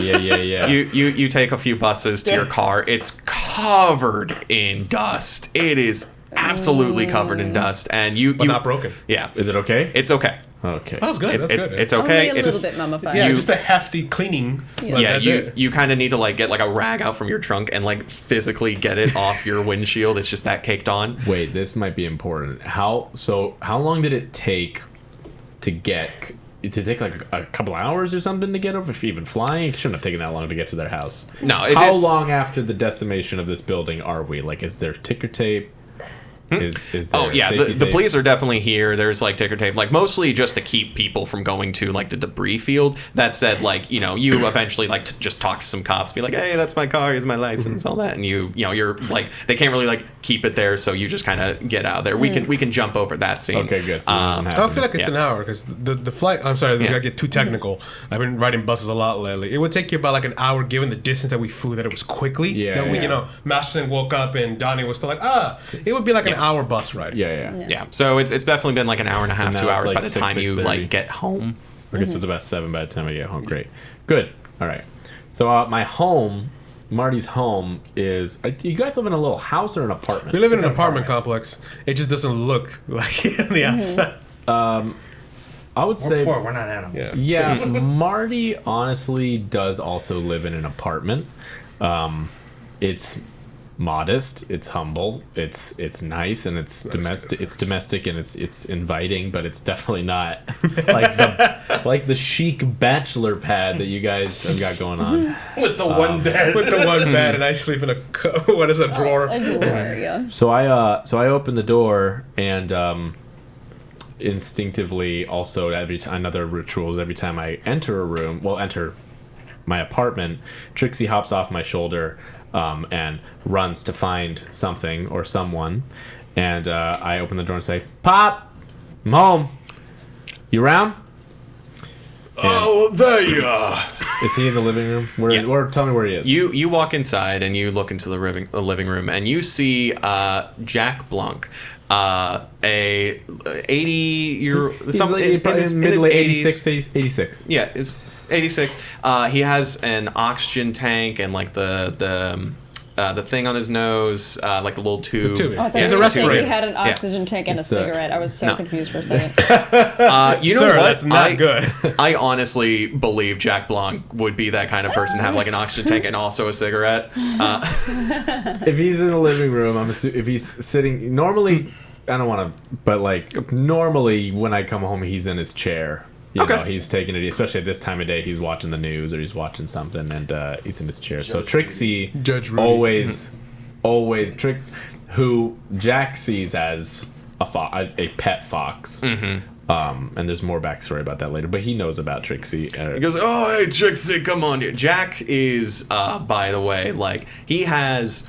Speaker 3: Yeah.
Speaker 1: You take a few buses to your car. It's covered in dust. It is absolutely covered in dust, and
Speaker 2: But not broken.
Speaker 1: Yeah,
Speaker 3: Is it okay?
Speaker 1: it's okay.
Speaker 3: Okay.
Speaker 2: That was good. That's good.
Speaker 1: It's okay.
Speaker 4: Only a
Speaker 1: It's
Speaker 4: little bit mummified.
Speaker 2: Yeah, just a hefty cleaning.
Speaker 1: yeah, you kind of need to like get like a rag out from your trunk and like physically get it off your windshield. It's just that caked on.
Speaker 3: Wait, this might be important. How long did it take to take like a couple hours or something to get over? If even flying, it shouldn't have taken that long to get to their house.
Speaker 1: No,
Speaker 3: How long after the decimation of this building are we? Like, is there ticker tape? Is there
Speaker 1: Oh yeah,
Speaker 3: safety
Speaker 1: the
Speaker 3: tape?
Speaker 1: police are definitely here. There's like ticker tape, like mostly just to keep people from going to like the debris field. That said, like you eventually like to just talk to some cops, be like, hey, that's my car, here's my license, all that, and you're like they can't really like keep it there, so you just kind of get out there. We can jump over that scene.
Speaker 3: Okay, good. So
Speaker 2: I feel like it's
Speaker 1: Yeah.
Speaker 2: an hour because the flight. I'm sorry,
Speaker 1: Yeah.
Speaker 2: I get too technical. I've been riding buses a lot lately. It would take you about like an hour, given the distance that we flew. That it was quickly.
Speaker 3: Yeah,
Speaker 2: That we,
Speaker 3: yeah.
Speaker 2: Masterson woke up and Donnie was still like, It would be like an hour bus ride.
Speaker 3: Yeah.
Speaker 1: Yeah, so it's definitely been like an hour and a half,
Speaker 3: now
Speaker 1: 2
Speaker 3: it's
Speaker 1: hours
Speaker 3: like
Speaker 1: by the
Speaker 3: 6,
Speaker 1: time you
Speaker 3: 6:30.
Speaker 1: like get home.
Speaker 3: Okay, so it's about 7 by the time I get home. Great. Good. All right. So my home, Marty's home, is. You guys live in a little house or an apartment?
Speaker 2: We live in an apartment complex. It just doesn't look like it on the outside.
Speaker 3: I would say.
Speaker 5: We're poor. We're not animals.
Speaker 3: Yeah, Marty honestly does also live in an apartment. It's modest, it's humble, it's nice, and it's domestic. It's domestic and it's inviting, but it's definitely not like the chic bachelor pad that you guys have got going on.
Speaker 5: With the one bed.
Speaker 2: With the one bed, and I sleep in a what is a drawer?
Speaker 6: A drawer, yeah.
Speaker 3: So I open the door and instinctively also another ritual is every time I enter a room, enter my apartment, Trixie hops off my shoulder and runs to find something or someone, and I open the door and say, "Pop, I'm home. You around?"
Speaker 1: Oh, there you are.
Speaker 3: Is he in the living room? Or tell me where he is.
Speaker 1: You walk inside and you look into the living room and you see Jack Blanc, a 80-year
Speaker 3: He's like in his middle 86.
Speaker 1: Yeah, it's 86. He has an oxygen tank and like the thing on his nose, like a little tube.
Speaker 2: tube.
Speaker 6: Oh, I thought
Speaker 2: He's
Speaker 6: you
Speaker 2: a
Speaker 6: were saying
Speaker 2: respirator.
Speaker 6: he had an oxygen tank and
Speaker 3: It's,
Speaker 6: a cigarette. I was so
Speaker 1: no.
Speaker 6: confused for a second.
Speaker 1: You know
Speaker 2: Sir,
Speaker 1: what?
Speaker 2: that's not good.
Speaker 1: I honestly believe Jack Blanc would be that kind of person to have like an oxygen tank and also a cigarette.
Speaker 3: If he's in the living room, if he's sitting normally, I don't want to, but like normally when I come home, he's in his chair. You know, he's taking it, especially at this time of day. He's watching the news or he's watching something, and he's in his chair. So Trixie,
Speaker 2: Judge Rudy.
Speaker 3: always who Jack sees as a pet fox. Mm-hmm. And there's more backstory about that later, but he knows about Trixie.
Speaker 1: He goes, "Oh, hey, Trixie, come on here." Jack is, by the way, like he has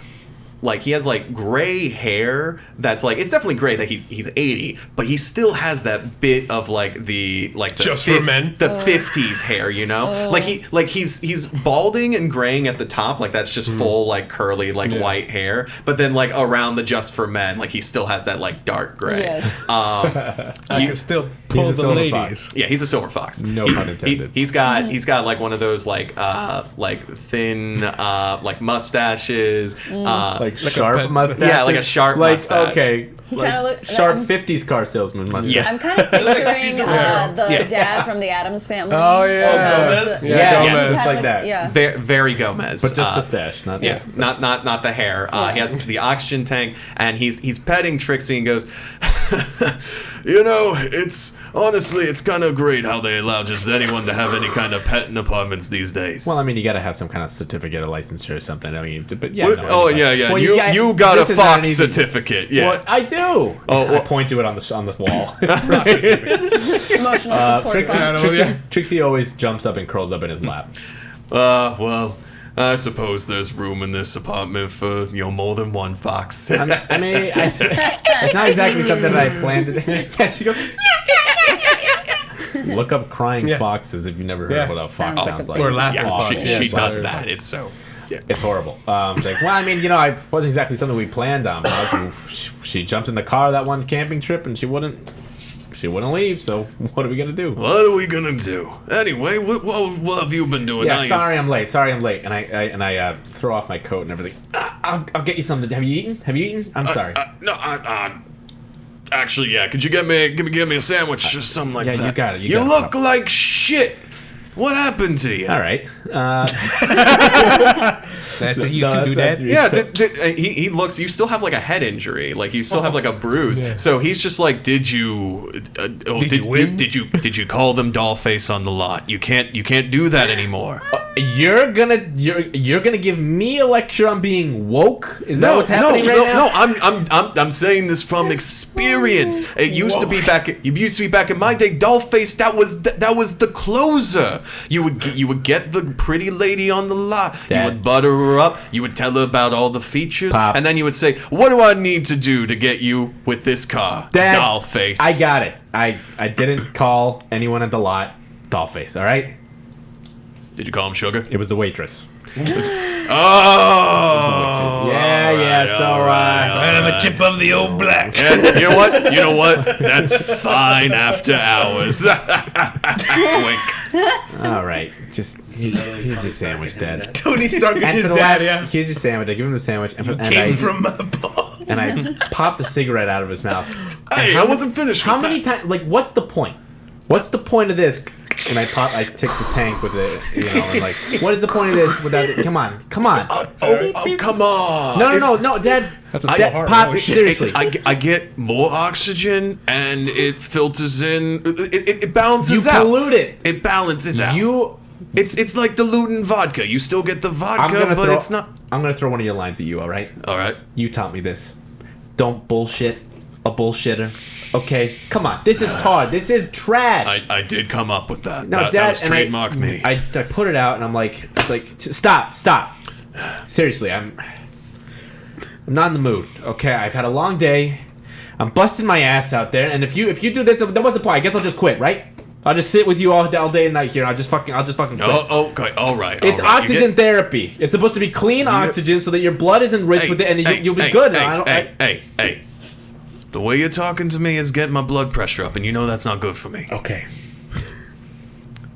Speaker 1: gray hair that's like, it's definitely gray that he's 80, but he still has that bit of like the
Speaker 2: Just for men?
Speaker 1: the 50s hair, you know? Like he's balding and graying at the top, like that's just full like curly like white hair, but then like around the just for men, like he still has that like dark gray.
Speaker 6: Yes.
Speaker 2: I can still pull
Speaker 3: He's a
Speaker 2: the
Speaker 3: silver
Speaker 2: ladies.
Speaker 3: fox.
Speaker 1: Yeah, he's a silver fox.
Speaker 3: No pun intended.
Speaker 1: He's got like one of those like thin like mustaches.
Speaker 3: like
Speaker 2: Like a
Speaker 3: sharp
Speaker 2: pet-
Speaker 3: mustache.
Speaker 1: Yeah, like a sharp mustache.
Speaker 3: Okay.
Speaker 6: kinda look-
Speaker 3: sharp
Speaker 6: I'm-
Speaker 3: 50s car salesman mustache.
Speaker 1: Yeah.
Speaker 6: I'm kind of picturing
Speaker 5: Caesar Hererro.
Speaker 6: the
Speaker 1: Yeah.
Speaker 6: dad from the Addams Family.
Speaker 2: Oh yeah.
Speaker 5: Gomez?
Speaker 3: Yeah,
Speaker 2: Gomez.
Speaker 3: just like that.
Speaker 6: Yeah.
Speaker 1: Very Gomez.
Speaker 3: But just the stash, not
Speaker 1: Yeah, not the hair. He has the oxygen tank, and he's petting Trixie and goes, "You know, it's kind of great how they allow just anyone to have any kind of pet in apartments these days."
Speaker 3: Well, I mean, you got to have some kind of certificate of licensure or something. I mean, but yeah.
Speaker 1: What?
Speaker 3: no,
Speaker 1: Oh
Speaker 3: anyway.
Speaker 1: yeah.
Speaker 3: Well,
Speaker 1: You got a
Speaker 3: this is not an
Speaker 1: Fox
Speaker 3: easy-
Speaker 1: certificate. Yeah.
Speaker 3: Well, I do.
Speaker 1: Oh,
Speaker 3: I
Speaker 1: well-
Speaker 3: point to it on the wall.
Speaker 6: Emotional support.
Speaker 3: Trixie always jumps up and curls up in his lap.
Speaker 1: Well, I suppose there's room in this apartment for more than one fox.
Speaker 3: I mean, it's not exactly something that I planned to do. Yeah, she goes. Look up crying foxes if you've never heard what a fox sounds like.
Speaker 2: Or laughing
Speaker 1: Yeah,
Speaker 2: fox.
Speaker 1: she
Speaker 2: it's
Speaker 1: does
Speaker 2: hilarious.
Speaker 1: that. It's so. Yeah.
Speaker 3: It's horrible. It's like, well, I mean, I wasn't exactly something we planned on. But she jumped in the car that one camping trip, and she wouldn't leave. So what are we gonna do?
Speaker 1: What are we gonna do? Anyway, what have you been doing?
Speaker 3: Yeah, sorry I'm late. And I throw off my coat and everything. I'll get you something. Have you eaten? I'm sorry.
Speaker 1: No, actually, yeah. Could you give me a sandwich or something like
Speaker 3: yeah,
Speaker 1: that?
Speaker 3: you got it.
Speaker 1: You look like shit. What happened to you?
Speaker 3: All right.
Speaker 2: Nice to you two do that.
Speaker 1: Yeah, he looks. You still have like a head injury, like you still have like a bruise.
Speaker 2: Yeah.
Speaker 1: So he's just like, did you
Speaker 2: win?
Speaker 1: Did you call them Dollface on the lot? You can't do that anymore.
Speaker 3: You're gonna give me a lecture on being woke? Is that what's happening right now?
Speaker 1: No, I'm saying this from experience. It used to be back in my day. Dollface, that was the closer. You would get the pretty lady on the lot.
Speaker 3: Dad.
Speaker 1: You would butter her up. You would tell her about all the features,
Speaker 3: Pop.
Speaker 1: and then you would say, "What do I need to do to get you with this car,
Speaker 3: Dad,
Speaker 1: Dollface?"
Speaker 3: I got it. I didn't call anyone at the lot Dollface, all right?
Speaker 1: Did you call him Sugar?
Speaker 3: It was the waitress.
Speaker 1: Oh,
Speaker 3: Yeah, so,
Speaker 2: I have a chip of the old black.
Speaker 1: And you know what? That's fine after hours. Wink.
Speaker 3: all right. Just, here's your sandwich, Dad.
Speaker 2: Tony Stark and
Speaker 3: And
Speaker 2: his
Speaker 3: for the
Speaker 2: dad,
Speaker 3: last,
Speaker 2: yeah.
Speaker 3: here's your sandwich. I give him the sandwich, and
Speaker 2: Came from my balls.
Speaker 3: and I popped the cigarette out of his mouth.
Speaker 1: Hey, I wasn't finished.
Speaker 3: How
Speaker 1: with
Speaker 3: many
Speaker 1: that.
Speaker 3: times? Like, what's the point? What's the point of this? And I tick the tank with it, and like, what is the point of this without it? Come on.
Speaker 1: Oh, come on.
Speaker 3: No, Dad.
Speaker 2: That's a
Speaker 3: Dad,
Speaker 2: smart
Speaker 3: Pop,
Speaker 2: motion.
Speaker 3: seriously.
Speaker 1: I get more oxygen and it filters in. It balances
Speaker 3: You
Speaker 1: out.
Speaker 3: pollute it.
Speaker 1: It balances out. It's like diluting vodka. You still get the vodka, but it's not.
Speaker 3: I'm gonna throw one of your lines at you. All right.
Speaker 1: All right.
Speaker 3: You taught me this. Don't bullshit a bullshitter. Okay, come on. This is hard. This is trash.
Speaker 1: I did come up with that.
Speaker 3: No,
Speaker 1: that
Speaker 3: Dad,
Speaker 1: was
Speaker 3: and
Speaker 1: trademark me.
Speaker 3: I put it out, and I'm like, stop. Seriously, I'm not in the mood. Okay, I've had a long day. I'm busting my ass out there, and if you do this, then what's the point? I guess I'll just quit, right? I'll just sit with you all day and night here. And I'll just fucking quit.
Speaker 1: Oh, okay, all right.
Speaker 3: It's
Speaker 1: all right.
Speaker 3: oxygen therapy. It's supposed to be clean oxygen so that your blood is enriched with it, and you'll be good.
Speaker 1: Hey. The way you're talking to me is getting my blood pressure up, and you know that's not good for me.
Speaker 3: Okay.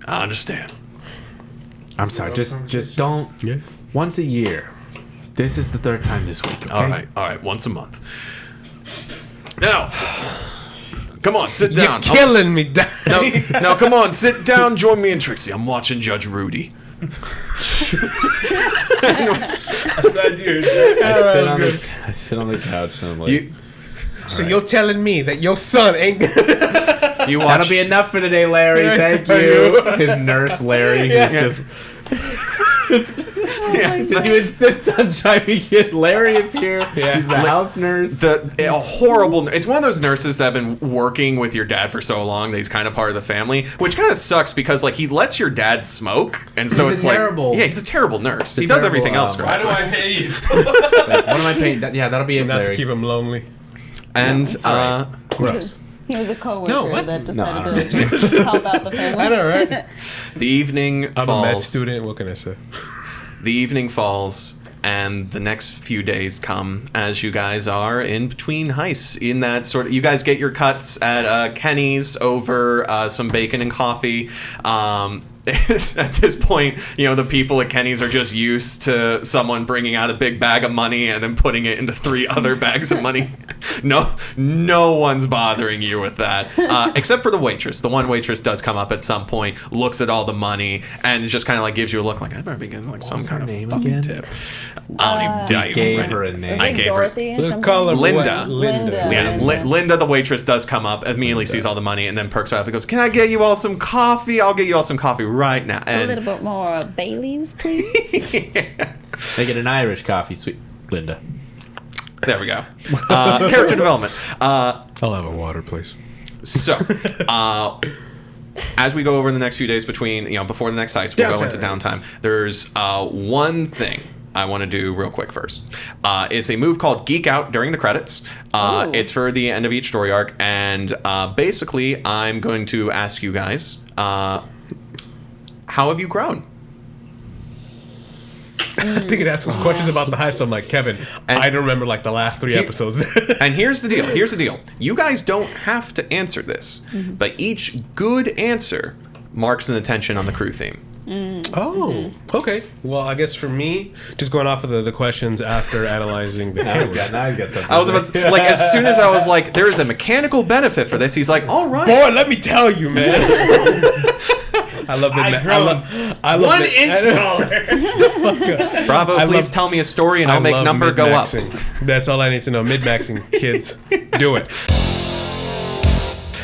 Speaker 1: I understand.
Speaker 3: I'm sorry. Just don't.
Speaker 2: Yeah.
Speaker 3: Once a year. This is the third time this week. Okay?
Speaker 1: All right. Once a month. Now, come on, sit
Speaker 2: You're
Speaker 1: down.
Speaker 2: killing me, Dad.
Speaker 1: Now, come on, sit down. Join me and Trixie. I'm watching Judge Rudy.
Speaker 3: I sit on the couch and I'm like,
Speaker 2: So you're telling me that your son ain't gonna...
Speaker 1: You watch.
Speaker 3: that'll be enough for today, Larry. Thank you. His nurse, Larry. He's just. Did you insist on chiming in? Larry is here. He's the house nurse.
Speaker 1: A horrible. It's one of those nurses that have been working with your dad for so long that he's kind of part of the family, which kind of sucks because like he lets your dad smoke, and so
Speaker 3: He's
Speaker 1: it's
Speaker 3: a
Speaker 1: like
Speaker 3: terrible-
Speaker 1: yeah, he's a terrible nurse. He
Speaker 3: a
Speaker 1: does
Speaker 3: terrible,
Speaker 1: everything else
Speaker 5: Why
Speaker 1: right.
Speaker 5: do I pay you?
Speaker 3: What am I paying? That'll be it,
Speaker 2: Not to
Speaker 3: Larry.
Speaker 2: keep him lonely.
Speaker 1: And
Speaker 2: Gross.
Speaker 6: He was a coworker
Speaker 2: No, what?
Speaker 6: that
Speaker 3: No,
Speaker 6: decided to just help out the family.
Speaker 2: I know, right?
Speaker 1: the evening
Speaker 2: I'm a med
Speaker 1: falls.
Speaker 2: student. What can I say?
Speaker 1: The evening falls, and the next few days come as you guys are in between heists. In that sort of, you guys get your cuts at Kenny's over some bacon and coffee. At this point, you know, the people at Kenny's are just used to someone bringing out a big bag of money and then putting it into 3 other bags of money. No one's bothering you with that, except for the waitress. The one waitress does come up at some point, looks at all the money, and just kind of like gives you a look like, I better be getting like some kind of
Speaker 3: name
Speaker 1: fucking
Speaker 3: again?
Speaker 1: tip. I don't even
Speaker 3: Gave her a name.
Speaker 6: Is
Speaker 1: I
Speaker 6: it
Speaker 1: gave her-
Speaker 6: Dorothy or
Speaker 2: Let's
Speaker 6: something?
Speaker 2: call her
Speaker 1: Linda.
Speaker 2: Linda.
Speaker 1: Yeah, Linda, the waitress, does come up, immediately sees all the money, and then perks her up and goes, "Can I get you all some coffee? I'll get you all some coffee right now."
Speaker 4: A
Speaker 1: And
Speaker 4: little bit more Baileys, please.
Speaker 3: Make it an Irish coffee, sweet Linda.
Speaker 1: there we go. Character development.
Speaker 2: I'll have a water, please.
Speaker 1: So, as we go over the next few days between, before the next heist, we'll go into downtime. There's one thing I want to do real quick first. It's a move called Geek Out during the credits. It's for the end of each story arc, and basically, I'm going to ask you guys, how have you grown?
Speaker 2: I think it asks us questions about the heist. I'm like, Kevin, I don't remember like the last 3 episodes.
Speaker 1: And here's the deal. You guys don't have to answer this, but each good answer marks an attention on the crew theme.
Speaker 2: Oh, okay. Well, I guess for me, just going off of the questions after analyzing the
Speaker 3: Now he's got something.
Speaker 1: I was about to, like, as soon as I was like, there is a mechanical benefit for this, he's like, all right.
Speaker 2: Boy, let me tell you, man. I love the. I love
Speaker 5: one
Speaker 2: the,
Speaker 5: inch taller.
Speaker 1: Bravo, please tell me a story and I'll make number go up.
Speaker 2: That's all I need to know. Mid-maxing, kids. Do it.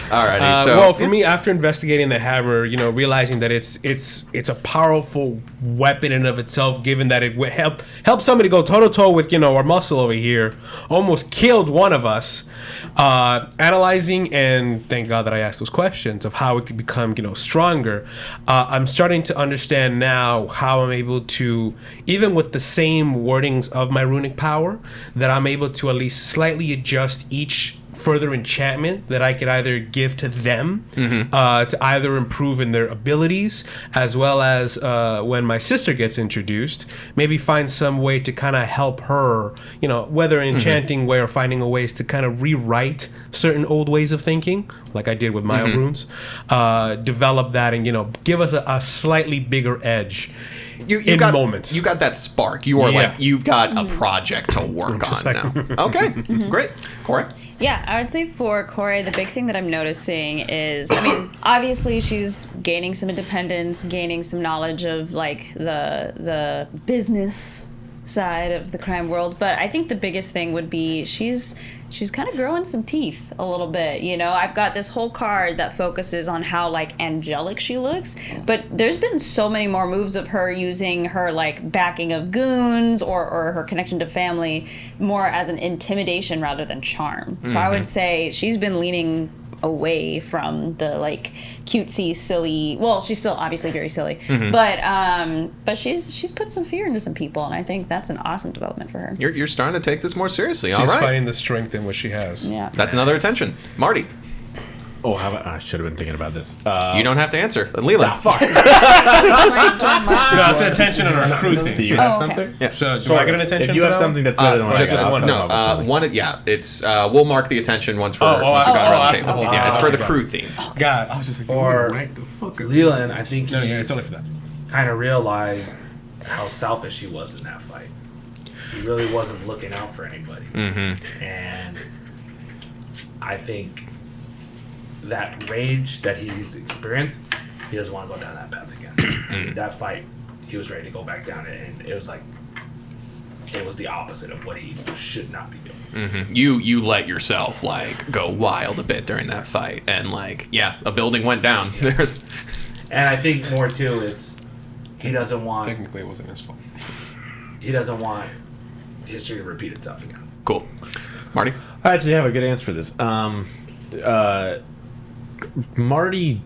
Speaker 1: Alrighty,
Speaker 2: well, for me, after investigating the hammer, realizing that it's a powerful weapon in of itself, given that it would help somebody go toe to toe with our muscle over here, almost killed one of us. Analyzing, and thank God that I asked those questions of how it could become stronger. I'm starting to understand now how I'm able to, even with the same wordings of my runic power, that I'm able to at least slightly adjust each further enchantment that I could either give to them to either improve in their abilities, as well as when my sister gets introduced, maybe find some way to kind of help her, whether enchanting way or finding a ways to kind of rewrite certain old ways of thinking, like I did with my own runes, develop that and give us a slightly bigger edge. You got moments.
Speaker 1: You got that spark. You are like you've got a project to work on now. Okay, great, Corey.
Speaker 4: Yeah, I would say for Corey, the big thing that I'm noticing is, obviously she's gaining some independence, gaining some knowledge of like the business side of the crime world, but I think the biggest thing would be she's kind of growing some teeth a little bit. I've got this whole card that focuses on how like angelic she looks, but there's been so many more moves of her using her like backing of goons or her connection to family more as an intimidation rather than charm. So I would say she's been leaning away from the like cutesy, silly. Well, she's still obviously very silly, but she's put some fear into some people, and I think that's an awesome development for her.
Speaker 1: You're starting to take this more seriously.
Speaker 2: She's
Speaker 1: all right,
Speaker 2: finding the strength in what she has.
Speaker 4: Yeah,
Speaker 1: that's another attention, Marty.
Speaker 3: Oh, I should have been thinking about this.
Speaker 1: You don't have to answer. Leland.
Speaker 3: Fuck.
Speaker 2: No, it's an attention on our crew thing.
Speaker 3: Do you have something?
Speaker 1: Yeah.
Speaker 2: So do I get an attention?
Speaker 3: If you have something that's better than what
Speaker 2: just
Speaker 3: I got,
Speaker 2: one.
Speaker 1: No, one. Yeah, it's we'll mark the attention once we've gone around the table. Yeah, it's for the crew theme.
Speaker 2: God, I was just like,
Speaker 5: Or
Speaker 2: right the fuck.
Speaker 5: Leland, I think
Speaker 2: it's only for that.
Speaker 5: kind of realized how selfish he was in that fight. He really wasn't looking out for anybody. And I think that rage that he's experienced, he doesn't want to go down that path again. That fight, he was ready to go back down it, and it was like, it was the opposite of what he should not be doing.
Speaker 1: You let yourself like go wild a bit during that fight, and like a building went down. There's,
Speaker 5: and I think more too, it's he doesn't want.
Speaker 2: Technically, it wasn't his fault.
Speaker 5: He doesn't want history to repeat itself again.
Speaker 1: cool. Marty.
Speaker 3: I actually have a good answer for this. Marty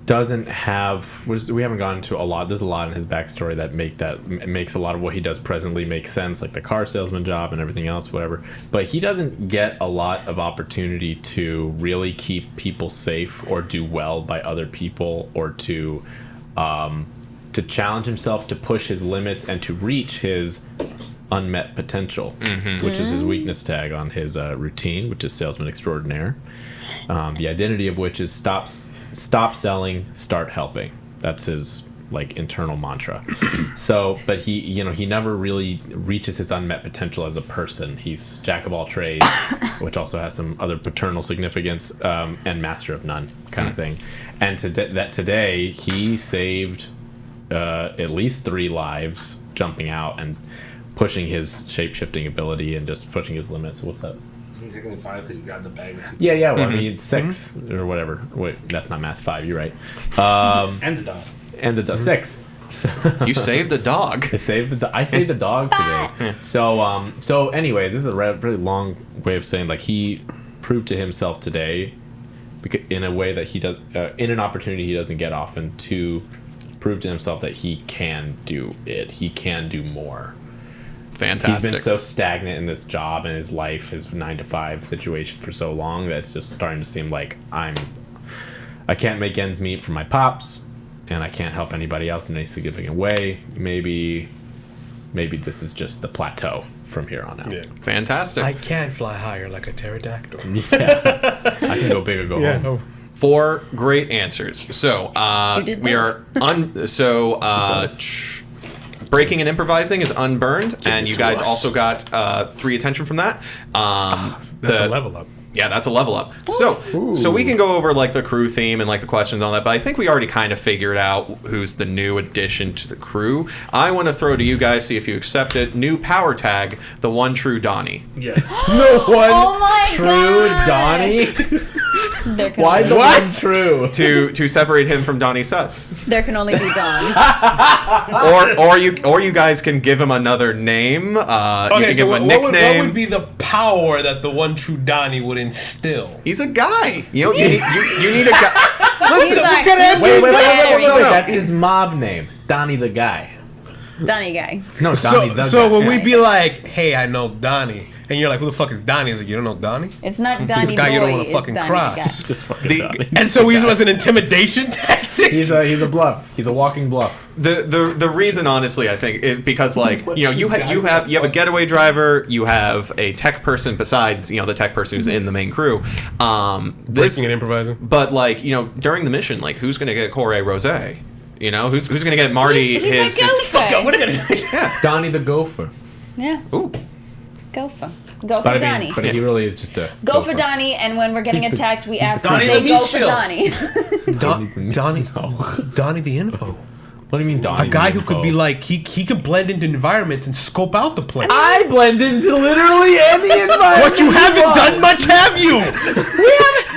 Speaker 3: doesn't have. We haven't gone into a lot. There's a lot in his backstory that makes a lot of what he does presently make sense, like the car salesman job and everything else, whatever. But he doesn't get a lot of opportunity to really keep people safe or do well by other people, or to challenge himself, to push his limits, and to reach his unmet potential, which is his weakness tag on his routine, which is salesman extraordinaire. The identity of which is stop selling, start helping. That's his internal mantra. So, but he never really reaches his unmet potential as a person. He's jack of all trades, which also has some other paternal significance, and master of none kind of thing. And today he saved at least 3 lives, jumping out and pushing his shape-shifting ability and just pushing his limits. What's up?
Speaker 5: Technically 5 because you got the bag.
Speaker 3: Yeah. Well, I mean 6 or whatever. Wait, that's not math. 5. You're right.
Speaker 5: And the dog.
Speaker 3: And the 6. So
Speaker 1: You saved the dog.
Speaker 3: I saved the dog today. So anyway, this is a really long way of saying he proved to himself today, in a way that he does, in an opportunity he doesn't get often, to prove to himself that he can do it. He can do more.
Speaker 1: Fantastic.
Speaker 3: He's been so stagnant in this job and his life, his 9-to-5 situation for so long, that it's just starting to seem like I can't make ends meet for my pops, and I can't help anybody else in any significant way. Maybe this is just the plateau from here on out.
Speaker 2: Yeah.
Speaker 1: Fantastic.
Speaker 2: I can fly higher like a pterodactyl.
Speaker 3: Yeah. I can go big or go home.
Speaker 1: 4 great answers. So we are breaking and improvising is unburned, and you guys also got 3 attention from that.
Speaker 2: That's a level up.
Speaker 1: Yeah, that's a level up. So we can go over like the crew theme and like the questions on that, but I think we already kind of figured out who's the new addition to the crew. I want to throw to you guys, see if you accept it. New power tag, the one true Donnie.
Speaker 5: Yes.
Speaker 3: No one
Speaker 6: Oh my
Speaker 3: true
Speaker 6: gosh.
Speaker 3: Donnie.
Speaker 6: There can
Speaker 3: Why
Speaker 6: only,
Speaker 3: the one true?
Speaker 1: to separate him from Donnie Sus.
Speaker 6: there can only be Don.
Speaker 1: or you guys can give him another name. You can give him a nickname.
Speaker 2: what would be the power that the one true Donnie would instill?
Speaker 1: He's a guy. You know, you need a guy. Listen,
Speaker 6: He's our-
Speaker 3: Wait.
Speaker 1: No.
Speaker 3: That's his mob name. Donnie the guy.
Speaker 6: Donnie guy.
Speaker 3: No, Donnie the guy.
Speaker 2: So when we be like, hey, I know Donnie, and you're like, who the fuck is Donnie? It's like, you don't know Donnie?
Speaker 6: It's not Donnie
Speaker 2: guy
Speaker 6: boy.
Speaker 2: you don't wanna
Speaker 6: It's
Speaker 2: fucking
Speaker 6: Donnie
Speaker 2: cross.
Speaker 6: guy.
Speaker 3: Just fucking Donnie.
Speaker 2: And so we use him as an intimidation tactic?
Speaker 3: He's a bluff. He's a walking bluff.
Speaker 1: The reason, honestly, I think, because like you have a getaway driver, you have a tech person besides the tech person who's in the main crew.
Speaker 2: Breaking and improvising.
Speaker 1: But like during the mission, like who's gonna get Corey Rose? Who's gonna get Marty
Speaker 6: He's a gopher.
Speaker 2: What are you gonna
Speaker 3: Donnie the gopher.
Speaker 6: Yeah,
Speaker 1: Ooh.
Speaker 6: gopher. Go for Donnie.
Speaker 3: But he really is just a
Speaker 6: Go for Donnie, and when we're getting attacked, we ask
Speaker 5: Donnie
Speaker 6: if they
Speaker 5: the
Speaker 6: go
Speaker 5: meat
Speaker 6: for
Speaker 5: shield.
Speaker 6: Donnie.
Speaker 2: Donnie the info.
Speaker 3: What do you mean Donnie?
Speaker 2: A guy who
Speaker 3: the info?
Speaker 2: could be like, he could blend into environments and scope out the place.
Speaker 3: I blend into literally any environment.
Speaker 2: What, you haven't done much, have you?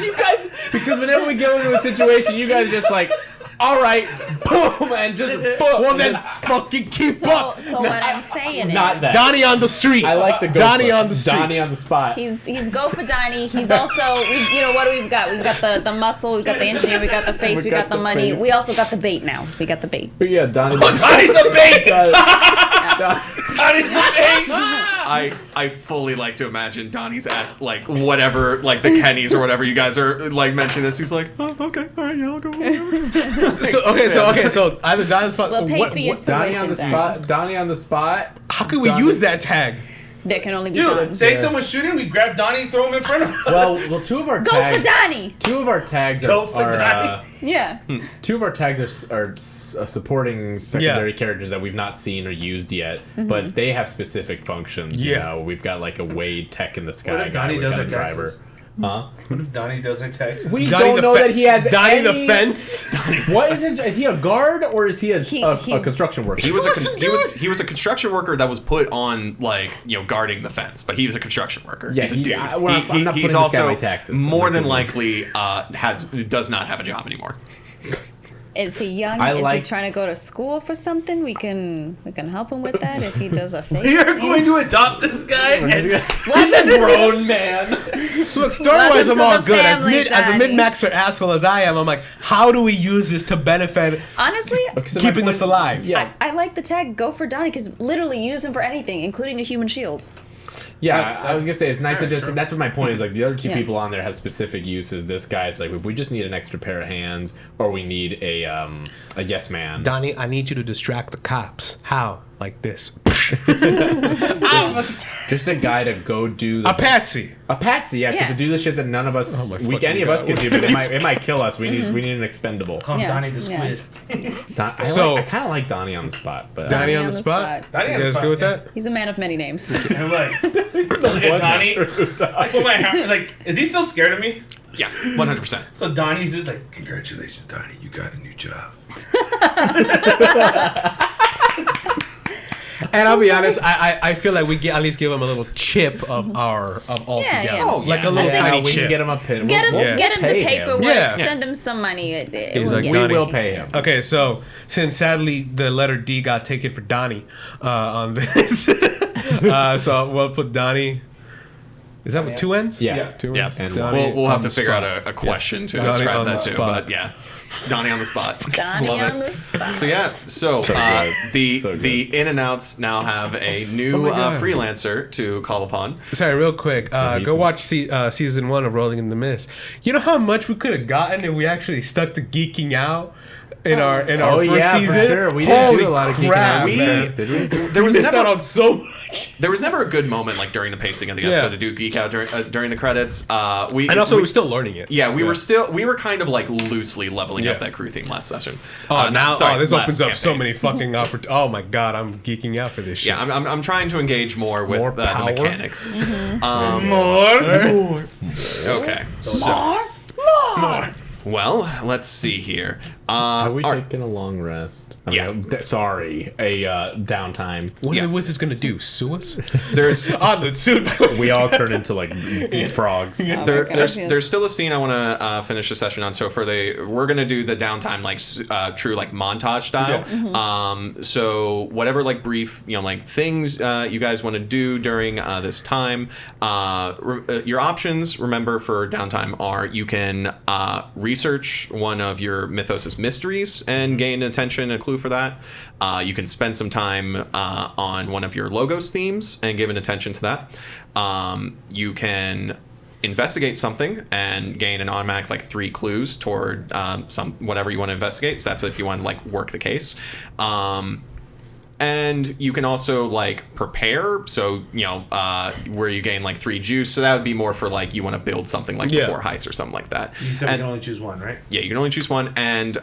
Speaker 3: You guys, because whenever we go into a situation, you guys are just like, all right, boom, and just boom.
Speaker 2: Well, then fucking keep up.
Speaker 6: So what I'm saying is,
Speaker 3: Not that.
Speaker 2: Donnie on the street.
Speaker 3: I like the gopher.
Speaker 2: Donnie on the street.
Speaker 3: Donnie on the spot.
Speaker 6: he's go for Donnie. He's also, what do we've got? We've got the muscle, we've got the engineer, we got the face, we got the money.
Speaker 3: face.
Speaker 6: We also got the bait now. We got the bait.
Speaker 3: But yeah, Donnie.
Speaker 5: Donnie the bait.
Speaker 3: Donnie
Speaker 5: the bait.
Speaker 1: I fully like to imagine Donnie's at like whatever, like the Kennys or whatever you guys are like mentioning this. He's like, oh, okay, all right, yeah, I'll go.
Speaker 2: So either Donnie on the spot.
Speaker 6: We'll pay for your
Speaker 3: Donnie on the
Speaker 6: tuition.
Speaker 3: spot. Donnie on the spot.
Speaker 2: How can we use that tag?
Speaker 6: There can only be
Speaker 5: Dude,
Speaker 6: Don.
Speaker 5: say someone's shooting, we grab Donnie, throw him in front of him.
Speaker 3: Well, two of our
Speaker 6: Go
Speaker 3: tags.
Speaker 6: for Donnie.
Speaker 3: Two of our tags
Speaker 5: Go for
Speaker 3: are
Speaker 5: Donnie.
Speaker 6: Yeah.
Speaker 3: two of our tags are supporting secondary characters that we've not seen or used yet, but they have specific functions. You
Speaker 2: Yeah.
Speaker 3: know, we've got like a Wade tech in the sky
Speaker 5: What if
Speaker 3: guy.
Speaker 5: Donnie
Speaker 3: We've
Speaker 5: does
Speaker 3: got a
Speaker 5: our
Speaker 3: driver.
Speaker 5: taxes?
Speaker 3: Huh?
Speaker 5: What if Donnie doesn't text?
Speaker 3: We
Speaker 2: Donnie
Speaker 3: don't
Speaker 2: the
Speaker 3: know that he has
Speaker 2: Donnie
Speaker 3: any...
Speaker 2: the fence.
Speaker 3: What is his? Is he a guard or is he a
Speaker 6: He-
Speaker 3: construction worker?
Speaker 1: He was he was a construction worker that was put on like guarding the fence, but he was a construction worker.
Speaker 3: Yeah,
Speaker 1: he's a
Speaker 3: he-
Speaker 1: dude.
Speaker 3: I'm not putting
Speaker 1: he's
Speaker 3: this guy
Speaker 1: also
Speaker 3: my taxes.
Speaker 1: more
Speaker 3: I'm
Speaker 1: than
Speaker 3: not
Speaker 1: likely does not have a job anymore.
Speaker 6: Is he young?
Speaker 3: I
Speaker 6: Is he
Speaker 3: like-
Speaker 6: trying to go to school for something? We can help him with that if he does a fake.
Speaker 5: We are going to adopt this guy. And
Speaker 6: Welcome to
Speaker 3: grown man.
Speaker 2: Look, story-wise,
Speaker 6: Welcome
Speaker 2: I'm
Speaker 6: to
Speaker 2: all
Speaker 6: the
Speaker 2: good.
Speaker 6: family,
Speaker 2: As a
Speaker 6: Donnie.
Speaker 2: mid-maxer asshole as I am, I'm like, how do we use this to benefit
Speaker 6: honestly,
Speaker 2: keeping us alive?
Speaker 3: Yeah,
Speaker 6: I like the tag "Go for Donnie" because literally use him for anything, including a human shield.
Speaker 3: yeah. I was gonna say it's nice to just.
Speaker 5: True.
Speaker 3: That's what my point is. Like the other two
Speaker 6: Yeah.
Speaker 3: people on there have specific uses. This guy's like, if we just need an extra pair of hands, or we need a yes man.
Speaker 2: Donnie, I need you to distract the cops. How? Like this.
Speaker 3: Just a guy to go do
Speaker 2: A patsy.
Speaker 3: a patsy, yeah,
Speaker 6: Yeah.
Speaker 3: to do the shit that none of us,
Speaker 2: my
Speaker 3: any
Speaker 2: fucking
Speaker 3: of us
Speaker 2: God.
Speaker 3: can do, but it might kill us. We need an expendable.
Speaker 5: call him
Speaker 6: Yeah,
Speaker 5: Donnie the
Speaker 6: yeah.
Speaker 5: Squid.
Speaker 3: I kind of like Donnie on the spot, but
Speaker 2: Donnie on the spot.
Speaker 5: Donnie
Speaker 2: You
Speaker 5: on the
Speaker 2: guys
Speaker 5: spot,
Speaker 2: good with
Speaker 5: yeah.
Speaker 2: that?
Speaker 6: He's a man of many names.
Speaker 5: I'm like, Donnie. I put my hand, like, is he still scared of me?
Speaker 1: Yeah, 100%.
Speaker 5: So Donnie's just like, congratulations, Donnie, you got a new job.
Speaker 2: And I'll be honest, I feel like we at least give him a little chip of all
Speaker 6: Yeah,
Speaker 2: together.
Speaker 6: yeah. Oh,
Speaker 2: like
Speaker 1: yeah.
Speaker 2: a little
Speaker 3: yeah,
Speaker 2: tiny
Speaker 3: we can
Speaker 2: chip.
Speaker 3: get him a pin.
Speaker 6: Get him,
Speaker 3: We'll
Speaker 6: get him the
Speaker 3: pay
Speaker 6: paperwork.
Speaker 2: Yeah.
Speaker 6: Send him some money.
Speaker 2: He's
Speaker 6: We'll
Speaker 2: like,
Speaker 6: get
Speaker 3: We
Speaker 6: him.
Speaker 2: Donnie.
Speaker 3: will pay him.
Speaker 2: Okay, so since sadly the letter D got taken for Donnie on this, so we'll put Donnie. Is that with two N's?
Speaker 3: Yeah.
Speaker 2: Two
Speaker 1: Yeah,
Speaker 2: N's.
Speaker 3: and
Speaker 2: Donnie
Speaker 1: we'll
Speaker 2: on
Speaker 1: have to
Speaker 2: the
Speaker 1: figure out
Speaker 2: spot.
Speaker 1: a question to
Speaker 2: Donnie
Speaker 1: describe
Speaker 2: on
Speaker 1: that
Speaker 2: the
Speaker 1: too.
Speaker 2: spot.
Speaker 1: But yeah, Donnie on the spot.
Speaker 6: Donnie
Speaker 1: Love
Speaker 6: on
Speaker 1: it.
Speaker 6: the spot.
Speaker 1: So yeah, so
Speaker 3: good.
Speaker 1: the
Speaker 3: So good.
Speaker 1: in and outs now have a new
Speaker 2: my God.
Speaker 1: freelancer to call upon.
Speaker 2: Sorry, real quick. Go
Speaker 3: decent.
Speaker 2: watch season 1 of Rolling in the Mist. You know how much we could have gotten if we actually stuck to geeking out in our
Speaker 3: Oh
Speaker 2: first
Speaker 3: yeah,
Speaker 2: season.
Speaker 3: for sure. We didn't
Speaker 2: Holy
Speaker 3: do a lot of geeking
Speaker 2: crap,
Speaker 3: out.
Speaker 2: man.
Speaker 3: Did we?
Speaker 1: There was
Speaker 2: Missed out
Speaker 1: never
Speaker 2: on so much.
Speaker 1: there was never a good moment like during the pacing of the episode to do geek out during the credits.
Speaker 2: And also, we're still learning it.
Speaker 1: Yeah, we were kind of like loosely leveling up
Speaker 2: Yeah.
Speaker 1: that crew theme last session.
Speaker 2: This
Speaker 1: last
Speaker 2: opens up so
Speaker 1: campaign.
Speaker 2: many fucking opportunities. Oh my god, I'm geeking out for this shit.
Speaker 1: Yeah, I'm trying to engage more with
Speaker 2: More
Speaker 1: the
Speaker 2: power?
Speaker 1: mechanics.
Speaker 2: More.
Speaker 1: Okay.
Speaker 2: More.
Speaker 1: Well, let's see here.
Speaker 3: Are we
Speaker 1: all right.
Speaker 3: taking a long rest?
Speaker 1: Yeah.
Speaker 3: Sorry, a downtime.
Speaker 2: What are the wizards gonna do? Sue us?
Speaker 1: There's
Speaker 3: We all turn into like frogs.
Speaker 1: there's still a scene I want to finish the session on. So we're gonna do the downtime like true like montage style.
Speaker 2: Yeah.
Speaker 1: So whatever like brief like things you guys want to do during this time, your options remember for downtime are you can research one of your Mythos' mysteries and gain attention and a clue for that. You can spend some time on one of your Logos themes and give an attention to that. You can investigate something and gain an automatic like 3 clues toward some whatever you want to investigate. So that's if you want to like work the case. And you can also like prepare, so where you gain like 3 juice. So that would be more for like you want to build something like before heist or something like that.
Speaker 5: You said we can only choose one, right?
Speaker 1: Yeah, you can only choose one. And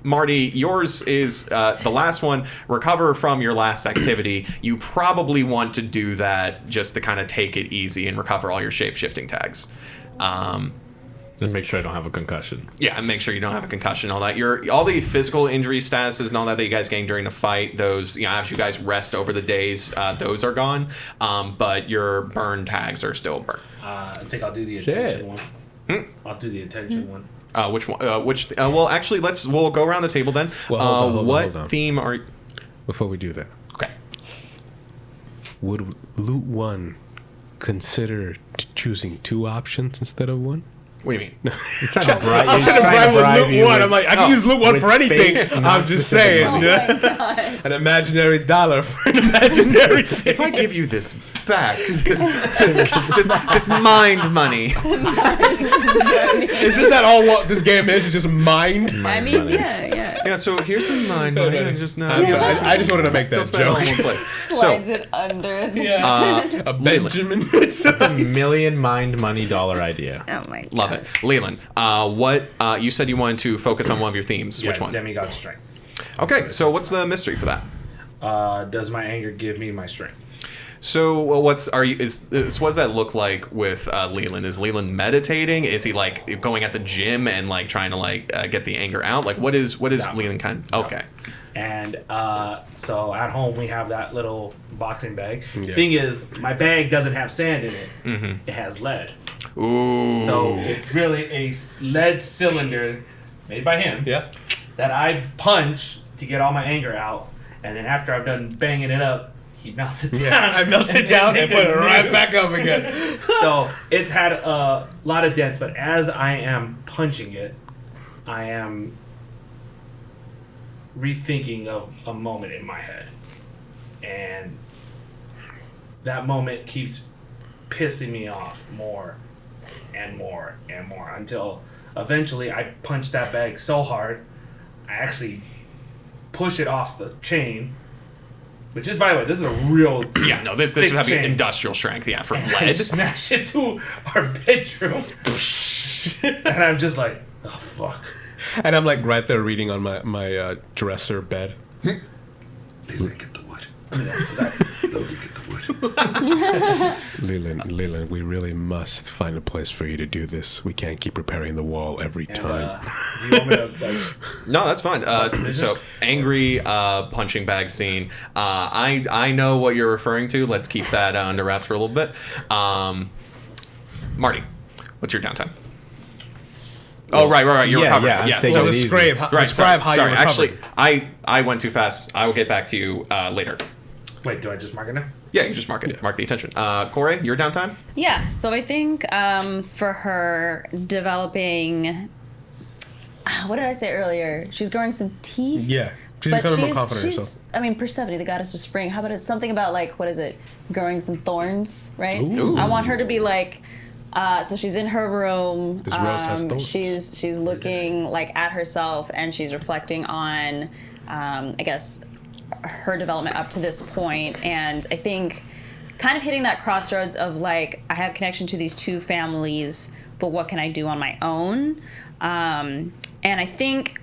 Speaker 1: Marty, yours is the last one. Recover from your last activity. You probably want to do that just to kind of take it easy and recover all your shape-shifting tags.
Speaker 3: And make sure I don't have a concussion.
Speaker 1: Yeah, and make sure you don't have a concussion, all that. All the physical injury statuses and all that you guys gain during the fight, those, as you guys rest over the days, those are gone. But your burn tags are still burnt.
Speaker 5: I think I'll do the attention one. I'll do the attention one.
Speaker 1: Which one? Well, actually, we'll go around the table then.
Speaker 2: Well, hold
Speaker 1: what
Speaker 2: on.
Speaker 1: theme are?
Speaker 2: Before we do that,
Speaker 1: Okay.
Speaker 2: would Loot 1 consider choosing 2 options instead of 1?
Speaker 1: What do you mean?
Speaker 3: You're trying to bribe,
Speaker 2: I should have bribed with Loot 1. I'm like, I can use Loot 1
Speaker 3: with
Speaker 2: for anything.
Speaker 3: fate,
Speaker 2: I'm
Speaker 3: not
Speaker 2: just
Speaker 3: specific
Speaker 2: saying.
Speaker 3: money.
Speaker 2: You know? An imaginary dollar for an imaginary thing.
Speaker 1: If I give you this back, this mind money.
Speaker 2: Isn't that all what this game is? It's just mind?
Speaker 4: I mean,
Speaker 3: money.
Speaker 4: yeah.
Speaker 1: Yeah, so here's some mind money. And just
Speaker 2: I just wanted to make that
Speaker 1: spend it all in
Speaker 2: joke.
Speaker 1: one place.
Speaker 6: Slides it under.
Speaker 2: A Benjamin.
Speaker 3: It's a $1 million mind money dollar idea.
Speaker 4: Oh my god.
Speaker 1: Love it. Leland, what you said you wanted to focus on one of your themes.
Speaker 5: Yeah,
Speaker 1: Which one?
Speaker 5: Demigod strength.
Speaker 1: Okay, so what's the mystery for that?
Speaker 5: Does my anger give me my strength?
Speaker 1: So, well, what does that look like with Leland? Is Leland meditating? Is he like going at the gym and like trying to like get the anger out? Like, what is Leland kind of? Okay.
Speaker 5: And so at home we have that little boxing bag.
Speaker 2: Yeah.
Speaker 5: Thing is, my bag doesn't have sand in it. It has lead.
Speaker 1: Ooh.
Speaker 5: So it's really a lead cylinder made by him
Speaker 2: Yeah.
Speaker 5: that I punch to get all my anger out. And then after I'm done banging it up, he melts it down.
Speaker 2: Yeah, I melt it down and put it right back up again.
Speaker 5: So it's had a lot of dents, but as I am punching it, I am rethinking of a moment in my head. And that moment keeps pissing me off more and more and more until eventually I punch that bag so hard, I actually push it off the chain. Which is, by the way, this is a real
Speaker 1: Yeah, no, this
Speaker 5: thick
Speaker 1: would have
Speaker 5: chain.
Speaker 1: industrial strength. Yeah, for
Speaker 5: And I
Speaker 1: lead.
Speaker 5: smash it to our bedroom. And I'm just like, oh, fuck.
Speaker 2: And I'm like right there reading on my dresser bed.
Speaker 7: Leland, get the wood. Logan, get the wood.
Speaker 2: Leland, we really must find a place for you to do this. We can't keep repairing the wall every
Speaker 5: And,
Speaker 2: time.
Speaker 5: do you want me to, like,
Speaker 1: No, that's fine. So angry punching bag scene. I know what you're referring to. Let's keep that under wraps for a little bit. Marty, what's your downtime? Oh, right. You're recovering.
Speaker 3: I'm
Speaker 1: Yeah.
Speaker 3: taking
Speaker 1: So
Speaker 3: it easy.
Speaker 2: describe how
Speaker 1: sorry.
Speaker 2: you recovered.
Speaker 1: Actually, I went too fast. I will get back to you later.
Speaker 5: wait, do I just mark it now?
Speaker 1: Yeah, you just mark it. Mark the attention. Corey, your downtime?
Speaker 4: Yeah, so I think for her developing, what did I say earlier? She's growing some teeth.
Speaker 2: Yeah. She's becoming more confident in herself.
Speaker 4: I mean, Persephone, the goddess of spring. How about it's something about like, what is it? Growing some thorns, right?
Speaker 1: Ooh.
Speaker 4: I want her to be like
Speaker 6: So she's in her room.
Speaker 2: This rose has thorns.
Speaker 6: She's looking like at herself, and she's reflecting on, I guess, her development up to this point. And I think kind of hitting that crossroads of like, I have connection to these two families, but what can I do on my own? And I think,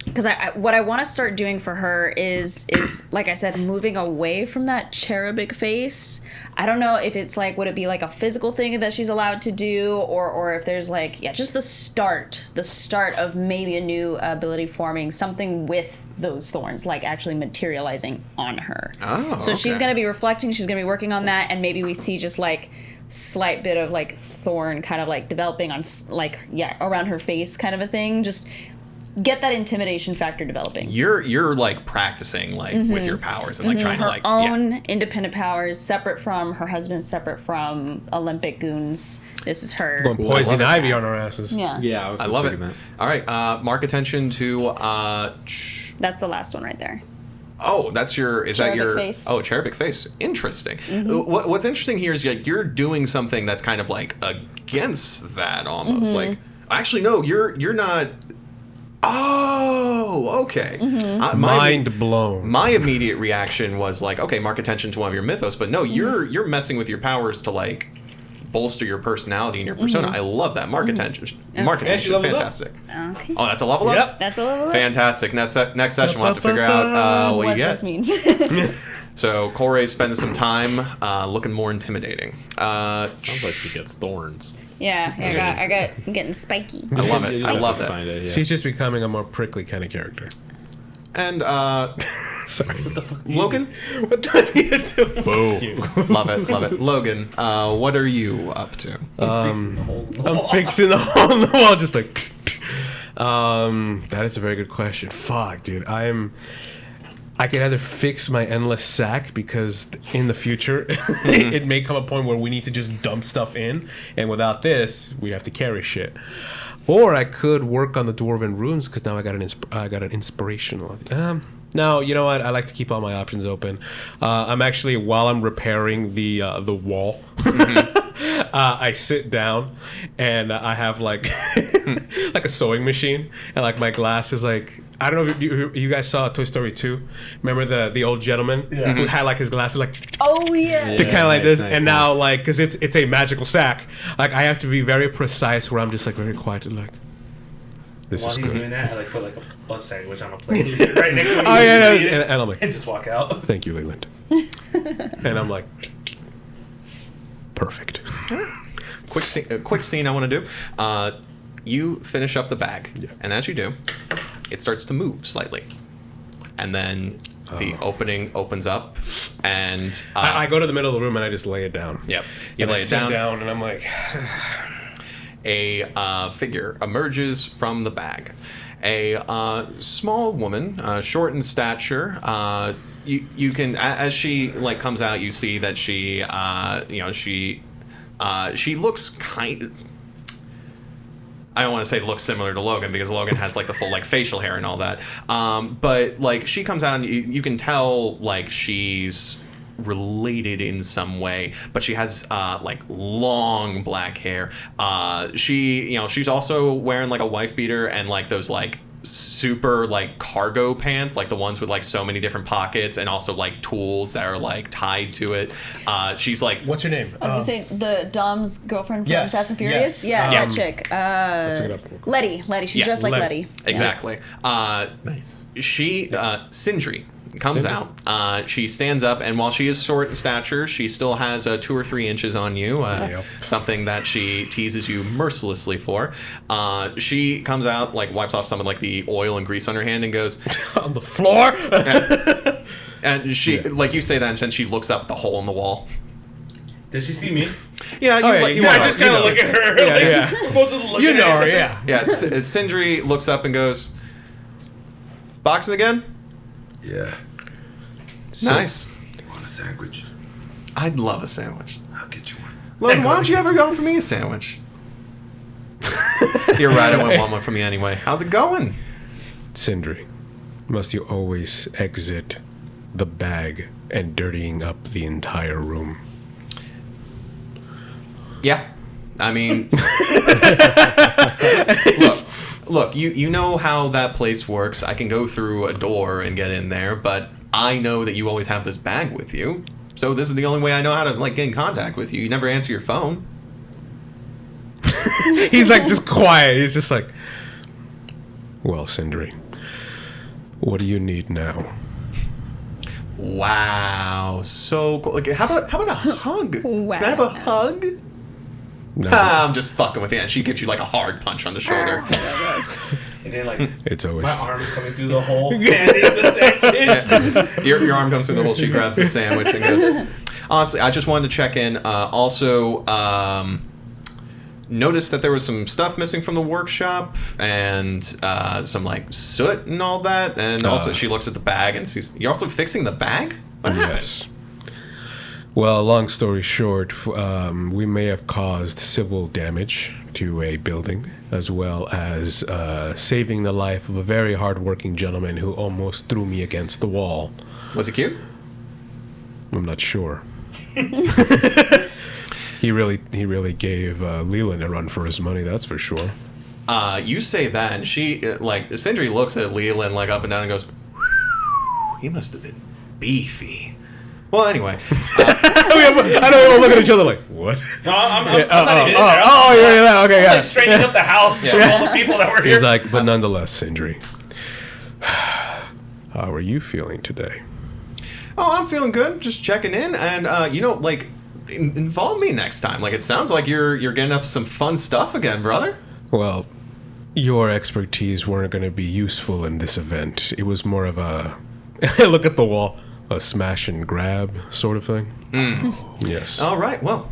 Speaker 6: because what I want to start doing for her is like I said, moving away from that cherubic face. I don't know if it's like, would it be like a physical thing that she's allowed to do, or if there's like, just the start of maybe a new ability forming, something with those thorns, like actually materializing on her.
Speaker 1: Oh,
Speaker 6: so she's
Speaker 1: okay.
Speaker 6: going to be reflecting, she's going to be working on that, and maybe we see just like slight bit of like thorn kind of like developing on like, around her face kind of a thing. Just get that intimidation factor developing.
Speaker 1: You're like practicing like with your powers and like trying
Speaker 6: her
Speaker 1: to like
Speaker 6: own independent powers, separate from her husband, separate from Olympic goons. This is her.
Speaker 2: Going poison ivy on our asses.
Speaker 6: Yeah.
Speaker 3: Yeah,
Speaker 1: I love it.
Speaker 3: That.
Speaker 1: All right, mark attention to
Speaker 6: That's the last one right there.
Speaker 1: oh, that's your is
Speaker 6: Cherubic
Speaker 1: that your
Speaker 6: face.
Speaker 1: oh cherubic face? Interesting. What's interesting here is like you're doing something that's kind of like against that almost. Like actually no, you're not. Oh, okay.
Speaker 2: Mind blown.
Speaker 1: My immediate reaction was like, okay, mark attention to one of your mythos, but no, you're messing with your powers to like bolster your personality and your persona. I love that. Mark attention. Mark attention.
Speaker 2: levels up.
Speaker 1: Fantastic.
Speaker 6: Okay.
Speaker 1: Oh, that's a level up?
Speaker 2: Yep.
Speaker 6: That's a level up.
Speaker 1: Fantastic. Next session, we'll have to figure out what you
Speaker 6: this
Speaker 1: get.
Speaker 6: means.
Speaker 1: So, Corey spends some time looking more intimidating.
Speaker 3: Sounds like she gets thorns.
Speaker 6: I'm getting spiky.
Speaker 1: I love it. I love that.
Speaker 3: Find it, yeah.
Speaker 2: She's just becoming a more prickly kind of character.
Speaker 1: And,
Speaker 2: Sorry.
Speaker 5: What the fuck?
Speaker 1: Logan?
Speaker 2: What are you doing?
Speaker 3: Boom.
Speaker 1: Love it. Love it. Logan, what are you up to?
Speaker 2: I'm fixing the hole in the wall, just like. That is a very good question. Fuck, dude. I can either fix my endless sack because in the future it may come a point where we need to just dump stuff in, and without this we have to carry shit. Or I could work on the dwarven runes because now I got an inspirational. No, you know what? I like to keep all my options open. I'm actually, while I'm repairing the wall, I sit down and I have like like a sewing machine, and like my glass is like, I don't know if you guys saw Toy Story 2. Remember the old gentleman who had like his glasses like
Speaker 6: Oh yeah.
Speaker 2: to kind of like this,
Speaker 3: nice,
Speaker 2: and now like because it's a magical sack, like I have to be very precise where I'm just like very quiet and like this
Speaker 5: While
Speaker 2: is
Speaker 5: he's
Speaker 2: good.
Speaker 5: doing that, I like put like a bus sandwich on a plate right next to me.
Speaker 2: Oh yeah, and I'm like,
Speaker 5: And just walk out.
Speaker 2: thank you, Leland. And I'm like, perfect.
Speaker 1: Quick scene I want to do. You finish up the bag, and as you do, it starts to move slightly, and then the opening opens up, and
Speaker 2: I go to the middle of the room and I just lay it down.
Speaker 1: yep, you
Speaker 2: And I
Speaker 1: lay it
Speaker 2: sit
Speaker 1: down.
Speaker 2: down and I'm like,
Speaker 1: A figure emerges from the bag. A small woman, short in stature. You can, as she like comes out, you see that she looks kind. I don't want to say looks similar to Logan because Logan has like the full like facial hair and all that. But like she comes out and you can tell like she's related in some way, but she has like long black hair. She's also wearing like a wife beater and like those like super like cargo pants, like the ones with like so many different pockets and also like tools that are like tied to it. She's like,
Speaker 2: what's your name?
Speaker 6: I was gonna say the Dom's girlfriend from
Speaker 2: Yes,
Speaker 6: Fast and Furious.
Speaker 2: yes.
Speaker 6: Yeah, that chick.
Speaker 2: Let's look it up.
Speaker 6: Letty. She's
Speaker 1: Yeah,
Speaker 6: dressed like
Speaker 2: Letty.
Speaker 6: Letty.
Speaker 1: exactly.
Speaker 3: Nice.
Speaker 1: She Sindri comes out. She stands up, and while she is short in stature, she still has 2 or 3 inches on you.
Speaker 2: Yep.
Speaker 1: Something that she teases you mercilessly for. She comes out, like wipes off some of like the oil and grease on her hand, and goes
Speaker 2: On the floor.
Speaker 1: and she like you say that, and then she looks up at the hole in the wall.
Speaker 5: Did she see me?
Speaker 1: Yeah,
Speaker 2: you
Speaker 5: I
Speaker 2: know,
Speaker 5: just
Speaker 2: you
Speaker 5: kind of
Speaker 2: know.
Speaker 5: look at her.
Speaker 2: Yeah,
Speaker 5: like,
Speaker 2: yeah.
Speaker 5: We're both just looking
Speaker 2: You know
Speaker 5: at
Speaker 2: her,
Speaker 5: each other.
Speaker 2: yeah.
Speaker 1: Yeah, Sindri looks up and goes, "Boxing again?
Speaker 7: Yeah.
Speaker 1: Nice.
Speaker 7: You want a sandwich?
Speaker 1: I'd love a sandwich.
Speaker 7: I'll get you one.
Speaker 1: Logan, why don't you ever go for me a sandwich?" You're right, I wouldn't want one for me anyway. How's it going?
Speaker 2: Sindri, must you always exit the bag and dirtying up the entire room?
Speaker 1: Yeah. I mean, look, you know how that place works. I can go through a door and get in there, but I know that you always have this bag with you. So this is the only way I know how to like get in contact with you. You never answer your phone.
Speaker 2: He's like just quiet. He's just like, well, Sindri, what do you need now?
Speaker 1: Wow, so cool. Like, how about a hug?
Speaker 4: Wow.
Speaker 1: Can I have a hug?
Speaker 2: No,
Speaker 1: I'm just fucking with you. And she gives you like a hard punch on the shoulder.
Speaker 5: And then like
Speaker 2: it's always.
Speaker 5: my arm's coming through the hole and eating the sandwich.
Speaker 1: Your arm comes through the hole. She grabs the sandwich and goes. Honestly, I just wanted to check in. Also, noticed that there was some stuff missing from the workshop and some like soot and all that. And also, she looks at the bag and sees. You're also fixing the bag? What happened?
Speaker 2: Yes. Well, long story short, we may have caused civil damage to a building, as well as saving the life of a very hard-working gentleman who almost threw me against the wall.
Speaker 1: Was he cute?
Speaker 2: I'm not sure. He really gave Leland a run for his money, that's for sure.
Speaker 1: You say that, and she like Sindri looks at Leland like up and down and goes, "He must have been beefy." Well, anyway,
Speaker 2: I don't want to look at each other like, what?
Speaker 5: No, I'm not even in there.
Speaker 2: Yeah, okay,
Speaker 5: I'm
Speaker 2: yeah.
Speaker 5: like straightening up the house from all the people that were here.
Speaker 2: He's like, but nonetheless, Sindri, how are you feeling today?
Speaker 1: oh, I'm feeling good. Just checking in, and like, involve me next time. Like, it sounds like you're getting up some fun stuff again, brother.
Speaker 2: Well, your expertise weren't going to be useful in this event. It was more of a look at the wall, a smash and grab sort of thing. Yes.
Speaker 1: All right. Well,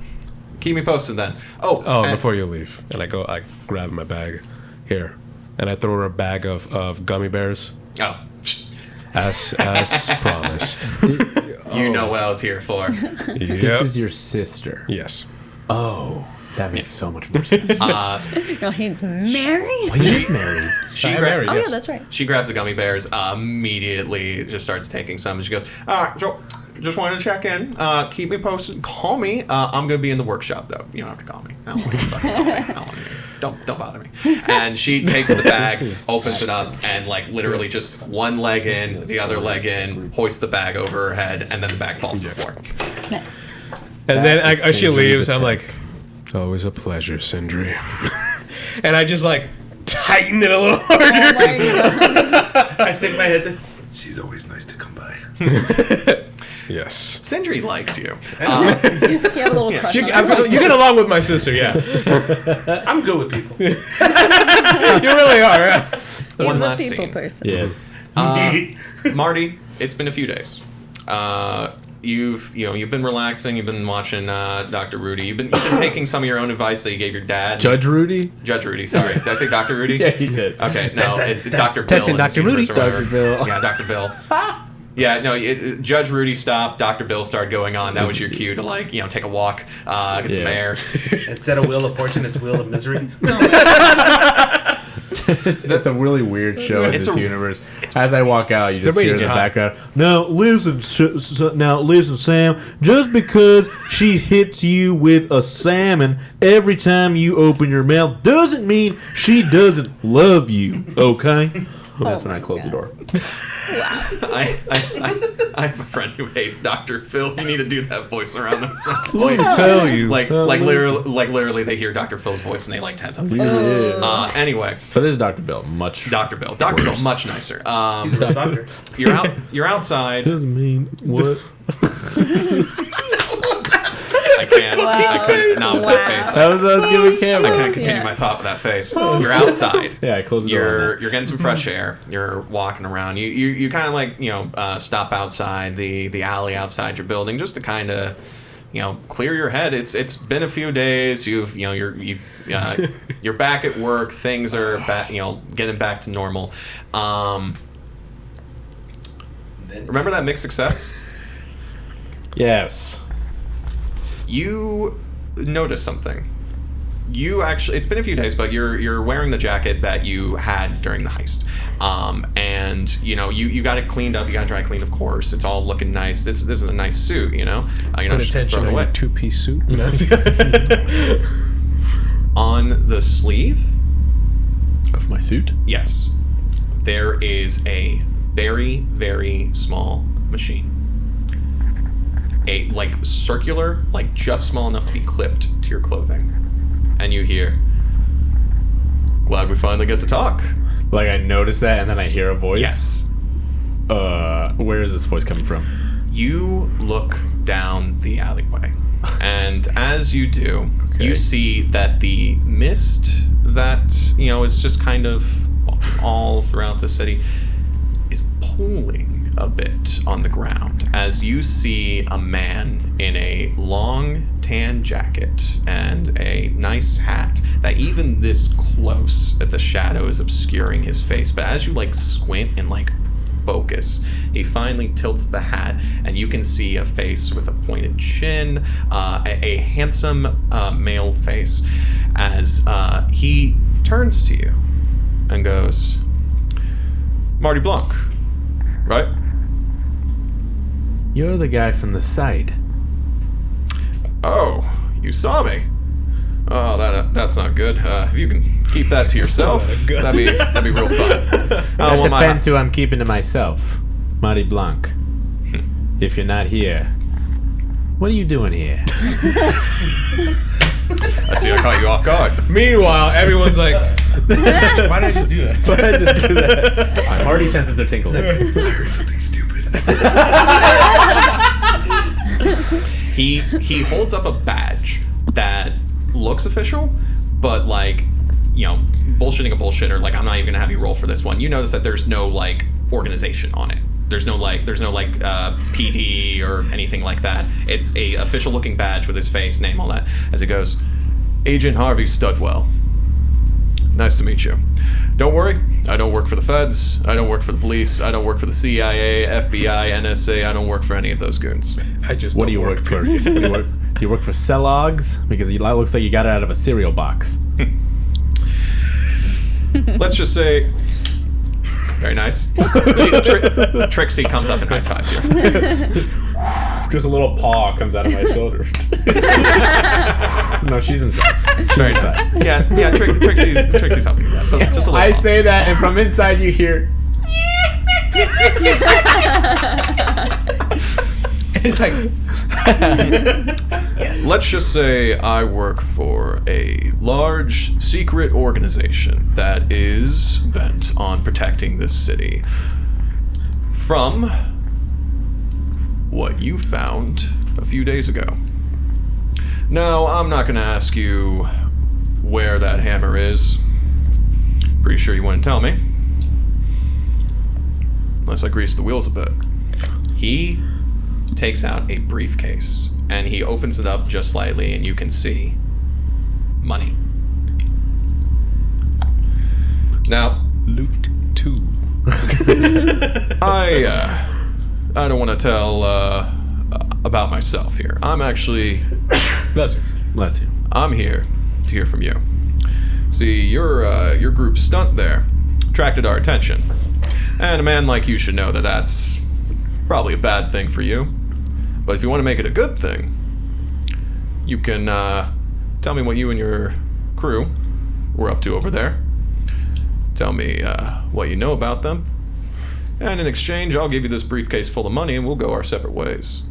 Speaker 1: keep me posted then. Oh, and
Speaker 2: before you leave, and I grab my bag here, and I throw her a bag of gummy bears,
Speaker 1: Oh,
Speaker 2: as promised.
Speaker 1: you know what I was here for.
Speaker 3: This
Speaker 2: Yep.
Speaker 3: is your sister.
Speaker 2: Yes.
Speaker 3: Oh, that makes so much more sense.
Speaker 4: No, he's married.
Speaker 3: She's married.
Speaker 1: She
Speaker 2: I'm
Speaker 1: gra-
Speaker 2: married,
Speaker 4: Oh
Speaker 2: yes.
Speaker 4: yeah, that's right.
Speaker 1: She grabs the gummy bears, immediately just starts taking some, and she goes, all right, so just wanted to check in. Keep me posted. Call me. I'm going to be in the workshop, though. You don't have to call me. I don't want you to fucking call me. I don't want you to- Don't bother me. And she takes the bag, opens it up, and like literally just one leg in, the other leg in, hoists the bag over her head, and then the bag falls to the floor.
Speaker 4: Nice.
Speaker 2: And then
Speaker 3: That is
Speaker 2: as she
Speaker 3: Sindri
Speaker 2: leaves,
Speaker 3: the
Speaker 2: I'm
Speaker 3: Tech.
Speaker 2: like, always a pleasure, Sindri. And I just like tighten it a little harder.
Speaker 4: Oh my God.
Speaker 5: I stick my head to.
Speaker 7: She's always nice to come by.
Speaker 2: Yes.
Speaker 1: Sindri likes you.
Speaker 4: You have a little crush
Speaker 2: You,
Speaker 4: on
Speaker 2: I
Speaker 4: him.
Speaker 2: feel- you get along with my sister, yeah.
Speaker 5: I'm good with people.
Speaker 2: You really are. Yeah.
Speaker 1: One
Speaker 4: He's a
Speaker 1: last
Speaker 4: people
Speaker 1: scene.
Speaker 4: person.
Speaker 3: Yes.
Speaker 1: Marty, it's been a few days. You've been relaxing. You've been watching Dr. Rudy. You've been taking some of your own advice that you gave your dad.
Speaker 3: Judge Rudy?
Speaker 1: Judge Rudy. Sorry, did I say Dr. Rudy?
Speaker 3: Yeah, you did.
Speaker 1: Okay, no, Dr. Bill.
Speaker 2: Texting
Speaker 1: in this
Speaker 2: Dr. Rudy.
Speaker 1: universe or whatever.
Speaker 3: Dr. Bill.
Speaker 1: Yeah, Dr. Bill. Yeah, no, Judge Rudy stopped. Dr. Bill started going on. That was your cue to like, take a walk, get some
Speaker 3: Yeah.
Speaker 1: air.
Speaker 5: Instead of Wheel of Fortune, it's Wheel of Misery.
Speaker 3: It's a really weird show in
Speaker 1: It's
Speaker 3: this
Speaker 1: a-
Speaker 3: universe. As I walk out, you just
Speaker 2: They're
Speaker 3: hear in
Speaker 2: rated
Speaker 3: the
Speaker 2: high.
Speaker 3: background. Now listen, Sam. Just because she hits you with a salmon every time you open your mouth doesn't mean she doesn't love you. Okay. That's when I close the door.
Speaker 1: I have a friend who hates Dr. Phil. You need to do that voice around them at some
Speaker 2: Let
Speaker 1: point.
Speaker 2: me tell you.
Speaker 1: Like literally, they hear Dr. Phil's voice and they like tense up. Anyway,
Speaker 3: But this is Dr. Bill. Much.
Speaker 1: Dr. Bill,
Speaker 3: Worse.
Speaker 1: much nicer.
Speaker 5: He's a real doctor.
Speaker 1: You're outside.
Speaker 3: Doesn't mean what.
Speaker 1: I can't. I couldn't. Not with that face.
Speaker 3: That was us giving
Speaker 1: I
Speaker 3: camera.
Speaker 1: can't continue my thought with that face. You're outside.
Speaker 3: Yeah, I closed the door.
Speaker 1: You're getting some fresh air. You're walking around. You kind of like stop outside the alley outside your building just to kind of clear your head. It's been a few days. You're back at work. Things are back. Getting back to normal. Remember that mixed success?
Speaker 3: Yes.
Speaker 1: You notice something. You actually, it's been a few days, but you're wearing the jacket that you had during the heist, and you got it cleaned up. You got it dry cleaned, of course. It's all looking nice. This is a nice suit, You're not
Speaker 2: Put
Speaker 1: just
Speaker 2: attention
Speaker 1: throwing it
Speaker 2: on
Speaker 1: away.
Speaker 2: your two-piece suit.
Speaker 1: On the sleeve,
Speaker 3: Of my suit?
Speaker 1: yes, there is a very, very small machine. A, like, circular, like, just small enough to be clipped to your clothing. And you hear, glad we finally get to talk.
Speaker 3: Like, I notice that, and then I hear a voice?
Speaker 1: Yes.
Speaker 3: Where is this voice coming from?
Speaker 1: You look down the alleyway, and as you do, you see that the mist that, is just kind of all throughout the city is pooling a bit on the ground as you see a man in a long tan jacket and a nice hat that even this close at the shadow is obscuring his face. But as you squint and focus, he finally tilts the hat and you can see a face with a pointed chin, a handsome male face, as he turns to you and goes, Marty Blanc, right?
Speaker 3: You're the guy from the site.
Speaker 1: Oh, you saw me. Oh, that's not good. If you can keep that to yourself, that'd be real fun.
Speaker 3: That depends who I'm keeping to myself. Marty Blanc. If you're not here, what are you doing here?
Speaker 1: I see I caught you off guard.
Speaker 2: Meanwhile, everyone's like, why did I just do that?
Speaker 3: Why did I just do that? Marty senses are tingling.
Speaker 7: I heard something stupid.
Speaker 1: He holds up a badge that looks official, but bullshitting a bullshitter. I'm not even gonna have you roll for this one. You notice that there's no organization on it. There's no PD or anything like that. It's a official looking badge with his face, name, all that. As it goes, Agent Harvey Studwell. Nice to meet you. Don't worry, I don't work for the feds. I don't work for the police. I don't work for the CIA, FBI, NSA. I don't work for any of those goons.
Speaker 3: What do you work for? Do you work for Kellogg's? Because it looks like you got it out of a cereal box.
Speaker 1: Let's just say, very nice. Trixie comes up and high fives you.
Speaker 3: Just a little paw comes out of my shoulder. No, she's inside.
Speaker 1: Very nice. Yeah. Trixie's helping you with that. But just a little
Speaker 3: I
Speaker 1: paw.
Speaker 3: say that, and from inside you hear.
Speaker 2: It's like,
Speaker 1: Let's just say I work for a large secret organization that is bent on protecting this city from what you found a few days ago. Now, I'm not going to ask you where that hammer is. Pretty sure you wouldn't tell me. Unless I grease the wheels a bit. He takes out a briefcase and he opens it up just slightly and you can see money. Now,
Speaker 2: loot 2.
Speaker 1: I don't want to tell about myself here. I'm actually
Speaker 3: Bless you.
Speaker 1: I'm here to hear from you. See, your group's stunt there attracted our attention. And a man like you should know that that's probably a bad thing for you. But if you want to make it a good thing, you can tell me what you and your crew were up to over there. Tell me what you know about them. And in exchange, I'll give you this briefcase full of money and we'll go our separate ways.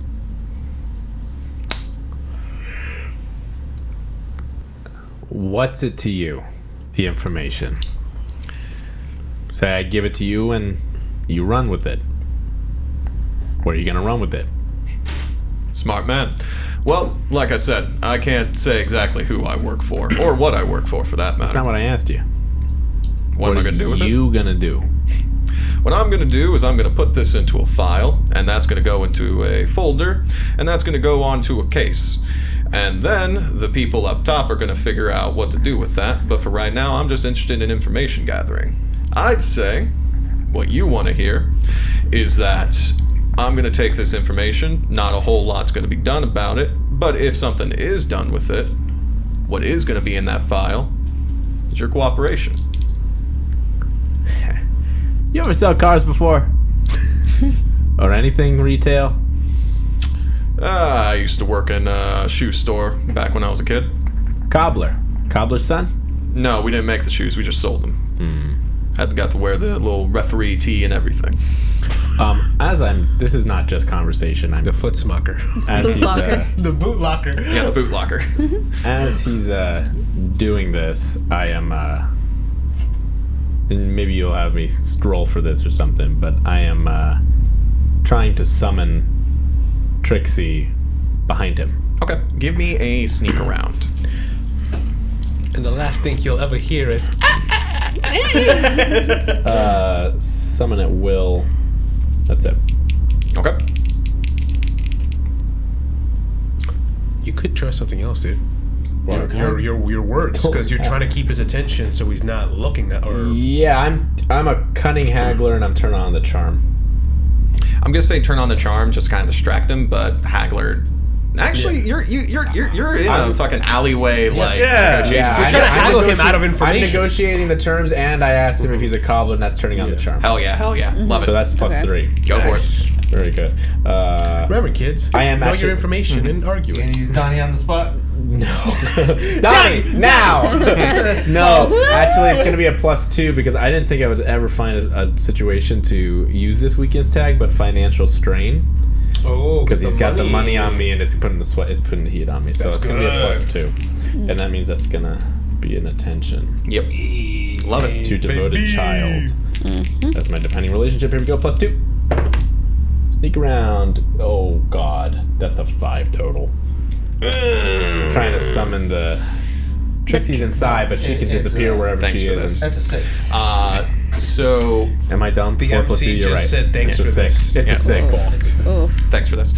Speaker 3: What's it to you, the information? Say I give it to you and you run with it. Where are you going to run with it?
Speaker 1: Smart man. Well, like I said, I can't say exactly who I work for, or what I work for that matter.
Speaker 3: That's not what I asked you.
Speaker 1: What am I going to do with it?
Speaker 3: What are you going to do?
Speaker 1: What I'm going to do is I'm going to put this into a file, and that's going to go into a folder, and that's going to go onto a case. And then the people up top are going to figure out what to do with that, but for right now, I'm just interested in information gathering. I'd say what you want to hear is that I'm going to take this information, not a whole lot's going to be done about it, but if something is done with it, what is going to be in that file is your cooperation.
Speaker 3: You ever sell cars before? Or anything retail?
Speaker 1: I used to work in a shoe store back when I was a kid.
Speaker 3: Cobbler Cobbler's son?
Speaker 1: No, we didn't make the shoes. We just sold them. Got to wear the little referee tee and everything.
Speaker 3: This is not just conversation. I'm
Speaker 2: The foot smucker.
Speaker 3: as
Speaker 6: boot
Speaker 3: he's
Speaker 6: locker.
Speaker 2: The boot locker.
Speaker 1: Yeah, the boot locker.
Speaker 3: as he's doing this, I am. And maybe you'll have me scroll for this or something, but I am trying to summon Trixie behind him.
Speaker 1: Okay, give me a sneak around.
Speaker 2: And the last thing you'll ever hear is,
Speaker 3: Summon at will. That's it.
Speaker 1: Okay.
Speaker 2: you could try something else, dude.
Speaker 3: What?
Speaker 2: Your words, because you're trying to keep his attention so he's not looking at or.
Speaker 3: Yeah, I'm a cunning haggler, and I'm turning on the charm.
Speaker 1: I'm gonna say turn on the charm, just kind of distract him, but haggler. Actually, you're in a fucking alleyway, like negotiations.
Speaker 3: Yeah,
Speaker 2: You're trying to haggle him out of information.
Speaker 3: I'm negotiating the terms, and I asked him if he's a cobbler, and that's turning on the charm.
Speaker 1: Hell yeah, love it.
Speaker 3: So that's plus 3.
Speaker 1: Go for it.
Speaker 3: Very good.
Speaker 2: Remember, kids,
Speaker 3: I am
Speaker 2: know
Speaker 3: actually-
Speaker 2: your information and argue it.
Speaker 5: And use Donnie on the spot.
Speaker 3: No. Donnie, now! No, actually, it's going to be a plus 2 because I didn't think I would ever find a situation to use this weakness tag, but financial strain.
Speaker 2: Oh,
Speaker 3: Because he's got the money on me and it's putting the heat on me. So
Speaker 2: That's
Speaker 3: it's going to be a
Speaker 2: good.
Speaker 3: plus 2. And that means that's going to be an attention
Speaker 1: Yep. Love it.
Speaker 3: to devoted
Speaker 2: baby.
Speaker 3: child. That's my depending relationship. Here we go, plus 2. Sneak around. Oh, God. That's a 5 total. Trying to summon the Trixie's inside, but she can disappear wherever
Speaker 1: Thanks
Speaker 3: she
Speaker 1: for
Speaker 3: is.
Speaker 1: this.
Speaker 5: That's a 6.
Speaker 1: So
Speaker 3: Am I dumb?
Speaker 2: The
Speaker 3: 4 plus 2,
Speaker 2: MC
Speaker 3: you're
Speaker 2: just
Speaker 3: right.
Speaker 2: said thanks
Speaker 3: It's
Speaker 2: for
Speaker 3: a 6.
Speaker 2: this.
Speaker 3: It's a 6.
Speaker 4: Oof.
Speaker 1: thanks for this.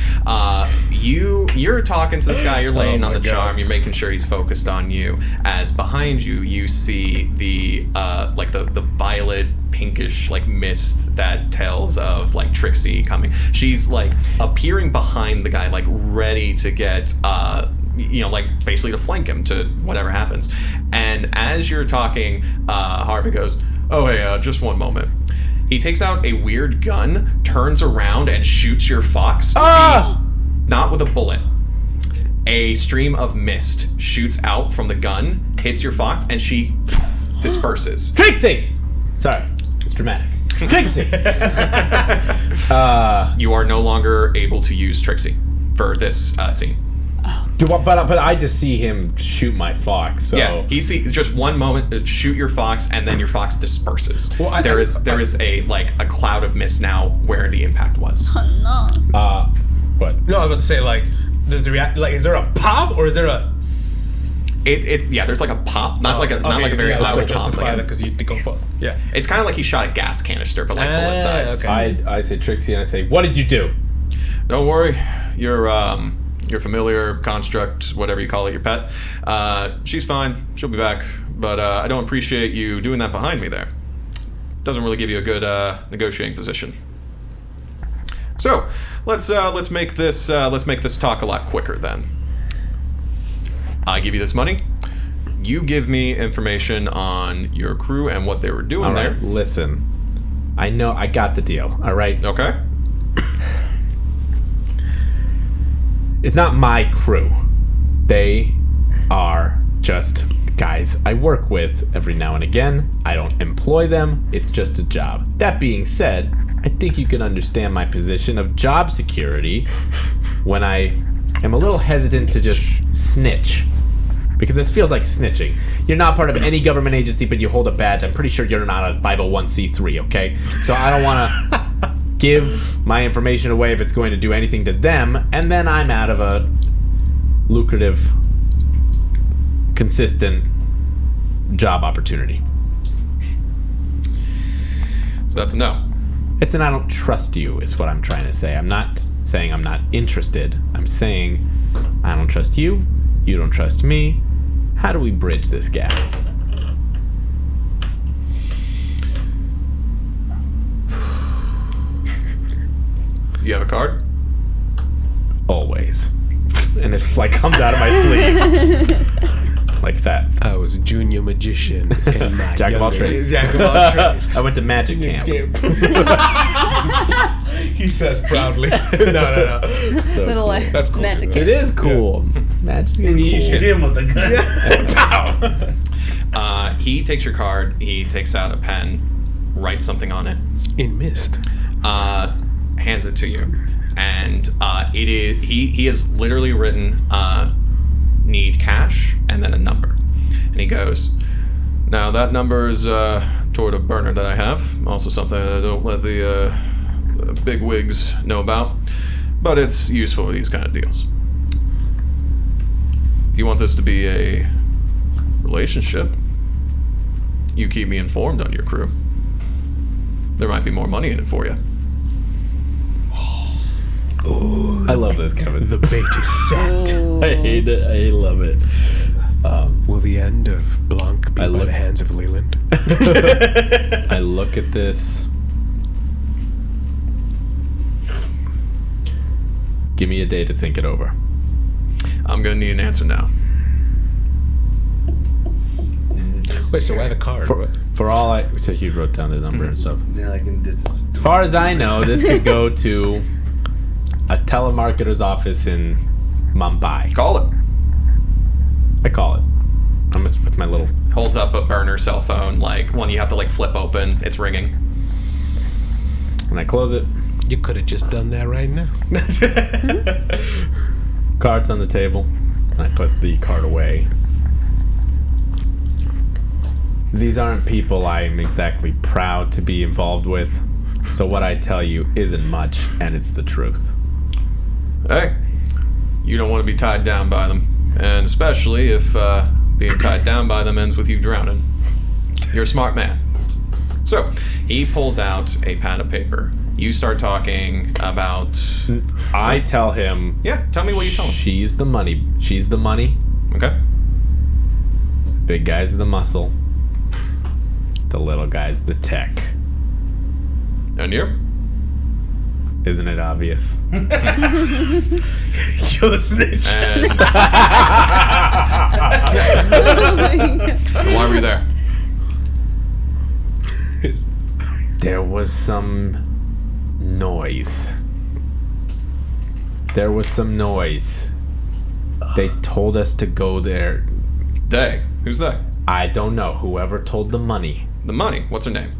Speaker 1: You're talking to this guy. You're laying
Speaker 2: Oh
Speaker 1: on the
Speaker 2: my God.
Speaker 1: charm. You're making sure he's focused on you. As behind you, you see the the violet pinkish like mist that tells of like Trixie coming. She's like appearing behind the guy, like ready to get like basically to flank him to whatever happens. And as you're talking, Harvey goes, "Oh hey, just one moment." He takes out a weird gun, turns around, and shoots your fox. Not with a bullet. A stream of mist shoots out from the gun, hits your fox, and she disperses.
Speaker 3: Trixie! Sorry. It's dramatic. Trixie!
Speaker 1: You are no longer able to use Trixie for this scene.
Speaker 3: But I just see him shoot my fox, so...
Speaker 1: Yeah, he sees just one moment shoot your fox, and then your fox disperses.
Speaker 2: Well,
Speaker 1: there is a cloud of mist now where the impact was.
Speaker 3: What?
Speaker 2: No, I was about to say, like, does the is there a pop or is there a?
Speaker 1: There's like a pop, not like a very loud pop.
Speaker 2: Because you go for. Yeah.
Speaker 1: It's kind of like he shot a gas canister, but like bullet size.
Speaker 2: Okay.
Speaker 3: I say Trixie, and I say, what did you do?
Speaker 1: Don't worry, your familiar construct, whatever you call it, your pet. She's fine. She'll be back. But I don't appreciate you doing that behind me there. Doesn't really give you a good negotiating position. So let's make this talk a lot quicker then. I give you this money. You give me information on your crew and what they were doing
Speaker 3: All
Speaker 1: there.
Speaker 3: right, listen. I know I got the deal, all right?
Speaker 1: Okay.
Speaker 3: It's not my crew. They are just guys I work with every now and again. I don't employ them. It's just a job. That being said, I think you can understand my position of job security when I am a little hesitant to just snitch. Because this feels like snitching. You're not part of any government agency, but you hold a badge. I'm pretty sure you're not a 501c3, okay? So I don't want to give my information away if it's going to do anything to them, and then I'm out of a lucrative, consistent job opportunity.
Speaker 1: So that's a no.
Speaker 3: It's an I don't trust you is what I'm trying to say. I'm not saying I'm not interested. I'm saying I don't trust you. You don't trust me. How do we bridge this gap?
Speaker 1: You have a card?
Speaker 3: Always. And it's like comes out of my sleeve. Like that.
Speaker 2: I was a junior magician. In my
Speaker 3: Jack of all
Speaker 2: younger
Speaker 3: trades.
Speaker 2: days. Jack of all trades.
Speaker 3: I went to magic camp.
Speaker 2: He says proudly. No.
Speaker 3: So
Speaker 6: Little
Speaker 3: cool.
Speaker 2: That's cool.
Speaker 6: magic.
Speaker 3: It is cool. Magic is
Speaker 5: And you shoot
Speaker 3: cool.
Speaker 5: him with the gun. Pow!
Speaker 1: He takes your card. He takes out a pen, writes something on it,
Speaker 2: In Mist.
Speaker 1: hands it to you, and it is he has literally written need cash and then a number, and he goes, now that number is toward a burner that I have, also something that I don't let the big wigs know about, but it's useful for these kind of deals. If you want this to be a relationship, you keep me informed on your crew. There might be more money in it for you.
Speaker 3: I love this, Kevin.
Speaker 2: The bait is set.
Speaker 3: I hate it. I love it.
Speaker 2: Will the end of Blanc be
Speaker 3: I
Speaker 2: by
Speaker 3: look-
Speaker 2: the hands of Leland?
Speaker 3: I look at this. Give me a day to think it over.
Speaker 1: I'm gonna need an answer now.
Speaker 2: Wait, so why the card? What?
Speaker 3: For all I... So he wrote down the number and stuff.
Speaker 7: Yeah, like in this is.
Speaker 3: As far as I know, this could go to a telemarketer's office in Mumbai.
Speaker 1: Call it.
Speaker 3: I call it. I'm just with my little...
Speaker 1: Holds up a burner cell phone, like one you have to like flip open. It's ringing.
Speaker 3: And I close it.
Speaker 2: You could have just done that right now.
Speaker 3: Cards on the table. And I put the card away. These aren't people I'm exactly proud to be involved with. So what I tell you isn't much, and it's the truth.
Speaker 1: Hey, you don't want to be tied down by them, and especially if being tied down by them ends with you drowning. You're a smart man. So he pulls out a pad of paper. You start talking about.
Speaker 3: I tell him...
Speaker 1: Yeah, tell me what you tell him.
Speaker 3: She's the money. She's the money.
Speaker 1: Okay.
Speaker 3: Big guy's the muscle. The little guy's the tech.
Speaker 1: And you?
Speaker 3: Isn't it obvious?
Speaker 2: You're the snitch.
Speaker 1: And why were you there?
Speaker 3: There was some noise. There was some noise. They told us to go there.
Speaker 1: They. Who's they?
Speaker 3: I don't know. Whoever told the money.
Speaker 1: The money. What's her name?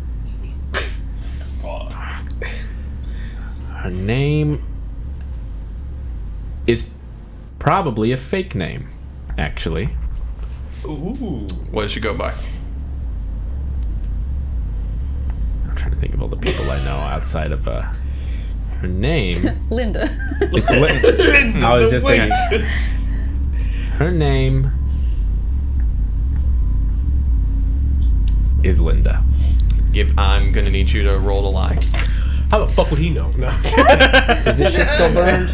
Speaker 3: Her name is probably a fake name, actually.
Speaker 2: Ooh.
Speaker 1: What does she go by?
Speaker 3: I'm trying to think of all the people I know outside of her name.
Speaker 4: Linda.
Speaker 3: It's Linda. I was just thinking. Her name is Linda.
Speaker 1: I'm gonna need you to roll a lie.
Speaker 2: How the fuck would he know? No.
Speaker 3: Is this shit still burned?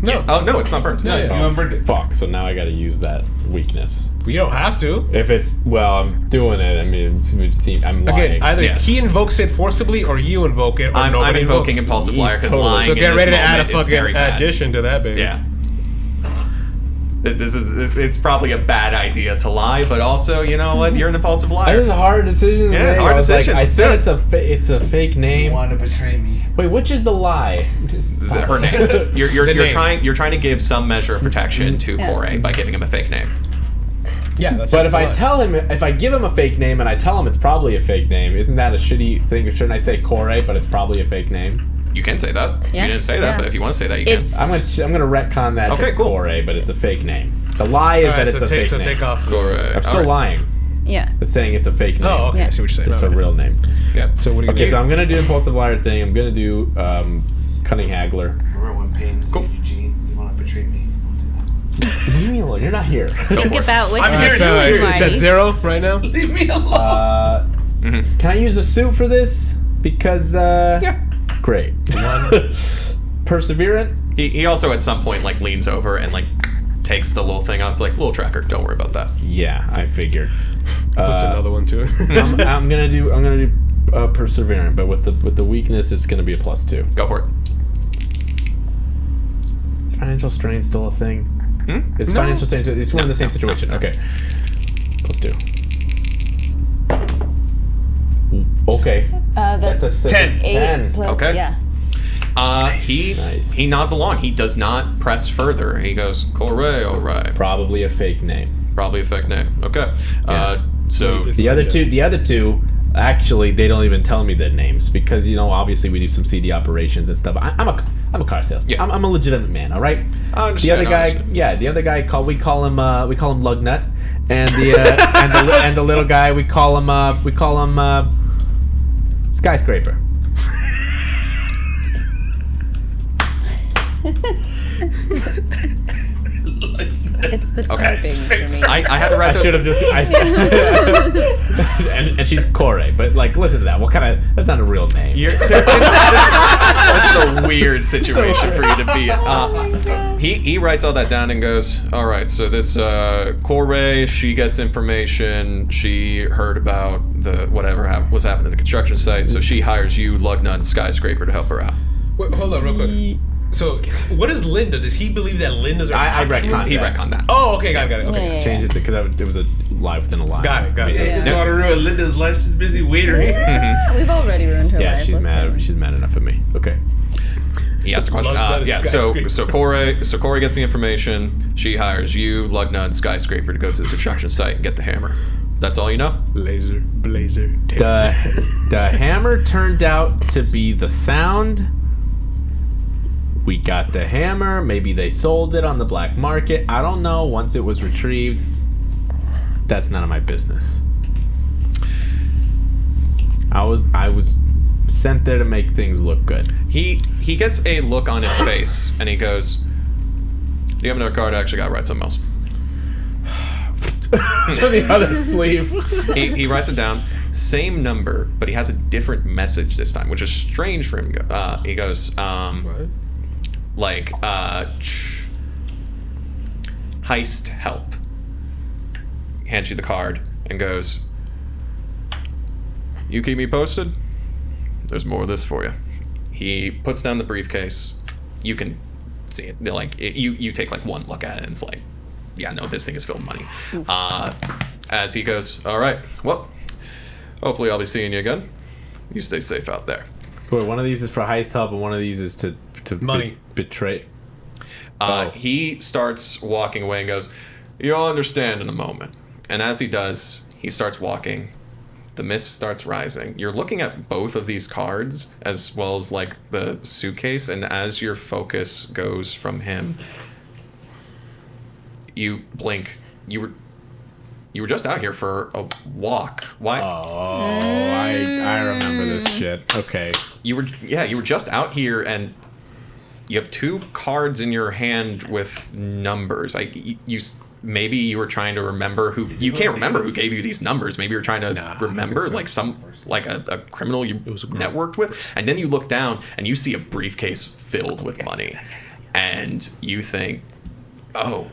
Speaker 1: No. Oh no, it's not burnt.
Speaker 2: Yeah, yeah.
Speaker 3: Oh,
Speaker 2: You unburned it.
Speaker 3: fuck. So now I gotta use that weakness.
Speaker 2: You don't have to.
Speaker 3: If it's, well, I'm doing it. I mean, it would seem I'm lying.
Speaker 2: Again, either
Speaker 1: Yeah.
Speaker 2: he invokes it forcibly or you invoke it. Or
Speaker 1: I'm
Speaker 2: nobody
Speaker 1: invoking
Speaker 2: invokes it.
Speaker 1: impulsive liar because
Speaker 3: totally-
Speaker 1: lying.
Speaker 2: So
Speaker 1: in
Speaker 2: get
Speaker 1: this
Speaker 2: ready to add a
Speaker 1: moment is
Speaker 2: fucking
Speaker 1: very bad.
Speaker 2: addition to that, baby.
Speaker 1: Yeah. It's probably a bad idea to lie, but also, you know what? You're an impulsive
Speaker 3: That
Speaker 1: liar.
Speaker 3: was a hard decision to
Speaker 1: Yeah,
Speaker 3: make.
Speaker 1: hard
Speaker 3: I was
Speaker 1: decisions.
Speaker 3: Like, I
Speaker 1: Let's
Speaker 3: said
Speaker 1: do it.
Speaker 3: it's a fake
Speaker 5: You
Speaker 3: name.
Speaker 5: want to betray me.
Speaker 3: Wait, which is the lie?
Speaker 1: Her name. You're
Speaker 2: The name.
Speaker 1: trying to give some measure of protection to Corey by giving him a fake name.
Speaker 2: Yeah, that's
Speaker 3: But
Speaker 2: it.
Speaker 3: if I tell him, if I give him a fake name and I tell him it's probably a fake name, isn't that a shitty thing? Shouldn't I say Corey, but it's probably a fake name?
Speaker 1: You can say that.
Speaker 4: Yeah.
Speaker 1: You didn't say that,
Speaker 4: Yeah.
Speaker 1: but if you want to say that, you
Speaker 4: It's-
Speaker 1: can.
Speaker 3: I'm gonna retcon that
Speaker 1: Okay,
Speaker 3: to
Speaker 1: cool.
Speaker 3: Corey, but it's a fake name. The lie is
Speaker 2: Alright,
Speaker 3: that it's a fake name.
Speaker 2: take off.
Speaker 1: Corey.
Speaker 3: I'm still
Speaker 1: All right.
Speaker 3: lying.
Speaker 4: Yeah.
Speaker 3: But saying it's a fake name.
Speaker 2: Oh, okay.
Speaker 4: Yeah.
Speaker 2: I see what you're saying.
Speaker 3: It's a
Speaker 2: Okay.
Speaker 3: real name.
Speaker 1: Yeah.
Speaker 2: So what are you
Speaker 3: Okay,
Speaker 2: gonna
Speaker 3: so I'm gonna do impulsive liar thing. I'm gonna do cunning haggler.
Speaker 5: Remember when Payne said,
Speaker 1: Cool.
Speaker 5: Eugene, you want to betray me? Don't do that.
Speaker 3: Leave me alone. You're not here.
Speaker 4: Think
Speaker 1: for it.
Speaker 4: about what
Speaker 5: I'm
Speaker 4: you're
Speaker 5: here
Speaker 2: do? So
Speaker 4: doing,
Speaker 2: it's at
Speaker 4: Marty.
Speaker 2: 0 right now?
Speaker 5: Leave me alone.
Speaker 3: Can I use the suit for this? Because
Speaker 1: Yeah.
Speaker 3: great. Perseverant.
Speaker 1: He also at some point like leans over and like takes the little thing out. It's like little tracker. Don't worry about that.
Speaker 3: Yeah, I figured.
Speaker 2: Puts another one to it.
Speaker 3: I'm gonna do perseverant, but with the weakness, it's gonna be a +2.
Speaker 1: Go for it.
Speaker 3: Is financial strain still a thing? It's financial strain. It's we're in the same situation. Okay, +2. Okay,
Speaker 6: That's
Speaker 3: that's a
Speaker 2: 10.
Speaker 6: 8
Speaker 3: 10.
Speaker 6: plus,
Speaker 1: Okay.
Speaker 6: yeah.
Speaker 5: Nice.
Speaker 1: He nods along. He does not press further. He goes, Corey, all right.
Speaker 3: Probably a fake name.
Speaker 1: Probably a fake name. Okay. So
Speaker 3: The other two, actually, they don't even tell me their names because obviously we do some CD operations and stuff. I'm a car salesman.
Speaker 1: Yeah.
Speaker 3: I'm a legitimate man. All right.
Speaker 1: I
Speaker 3: The other
Speaker 1: understand.
Speaker 3: guy, the other guy we call him Lugnut, and the and the little guy we call him Skyscraper.
Speaker 6: It's the
Speaker 1: Okay.
Speaker 6: typing for me.
Speaker 1: I had to write
Speaker 3: I should have just. and she's Corey, but listen to that. What kind of? That's not a real name.
Speaker 1: This is a weird situation for you to be in. He writes all that down and goes, all right, so this Corey, she gets information. She heard about the whatever was happening at the construction site, so she hires you, Lugnut, and Skyscraper to help her out.
Speaker 2: Wait, hold on real quick. So, what is Linda? Does he believe that Linda's...
Speaker 3: I retconned
Speaker 1: He
Speaker 3: that.
Speaker 1: retconned that.
Speaker 2: Oh, okay, got it. Okay.
Speaker 6: Yeah.
Speaker 3: Change it because it was a lie within a lie.
Speaker 2: Got it.
Speaker 5: It's not to ruin Linda's life. She's busy waitering.
Speaker 6: We've already ruined her
Speaker 3: Yeah,
Speaker 6: life.
Speaker 3: she's
Speaker 6: let's
Speaker 3: mad.
Speaker 6: be
Speaker 3: She's mad enough at me. Okay.
Speaker 1: He asked the question.
Speaker 2: Lugnut and
Speaker 1: Yeah,
Speaker 2: Skyscraper.
Speaker 1: so Corey gets the information. She hires you, Lugnut, and Skyscraper to go to the construction site and get the hammer. That's all you know?
Speaker 2: Laser, blazer,
Speaker 3: The hammer turned out to be the sound. We got the hammer. Maybe they sold it on the black market. I don't know. Once it was retrieved, that's none of my business. I was sent there to make things look good.
Speaker 1: He gets a look on his face and he goes, do you have another card? I actually got to write something else.
Speaker 3: To the other sleeve.
Speaker 1: He writes it down. Same number, but he has a different message this time, which is strange for him. He goes,
Speaker 2: What?
Speaker 1: Heist help. Hands you the card and goes, you keep me posted. There's more of this for you. He puts down the briefcase. You can see it. You take one look at it and it's like, yeah, no, this thing is filled with money. As he goes, all right, well, hopefully I'll be seeing you again. You stay safe out there.
Speaker 3: So one of these is for heist help, and one of these is to
Speaker 2: Money.
Speaker 3: betray.
Speaker 1: He starts walking away and goes, you'll understand in a moment. And as he does, he starts walking. The mist starts rising. You're looking at both of these cards as well as the suitcase, and as your focus goes from him, you blink. You were just out here for a walk. Why?
Speaker 3: Oh, I remember this shit. Okay.
Speaker 1: You were just out here, and you have two cards in your hand with numbers. Maybe you were trying to remember who. You can't remember who gave you these numbers. Maybe you're trying to remember a criminal you networked with, and then you look down and you see a briefcase filled with money, and you think, oh,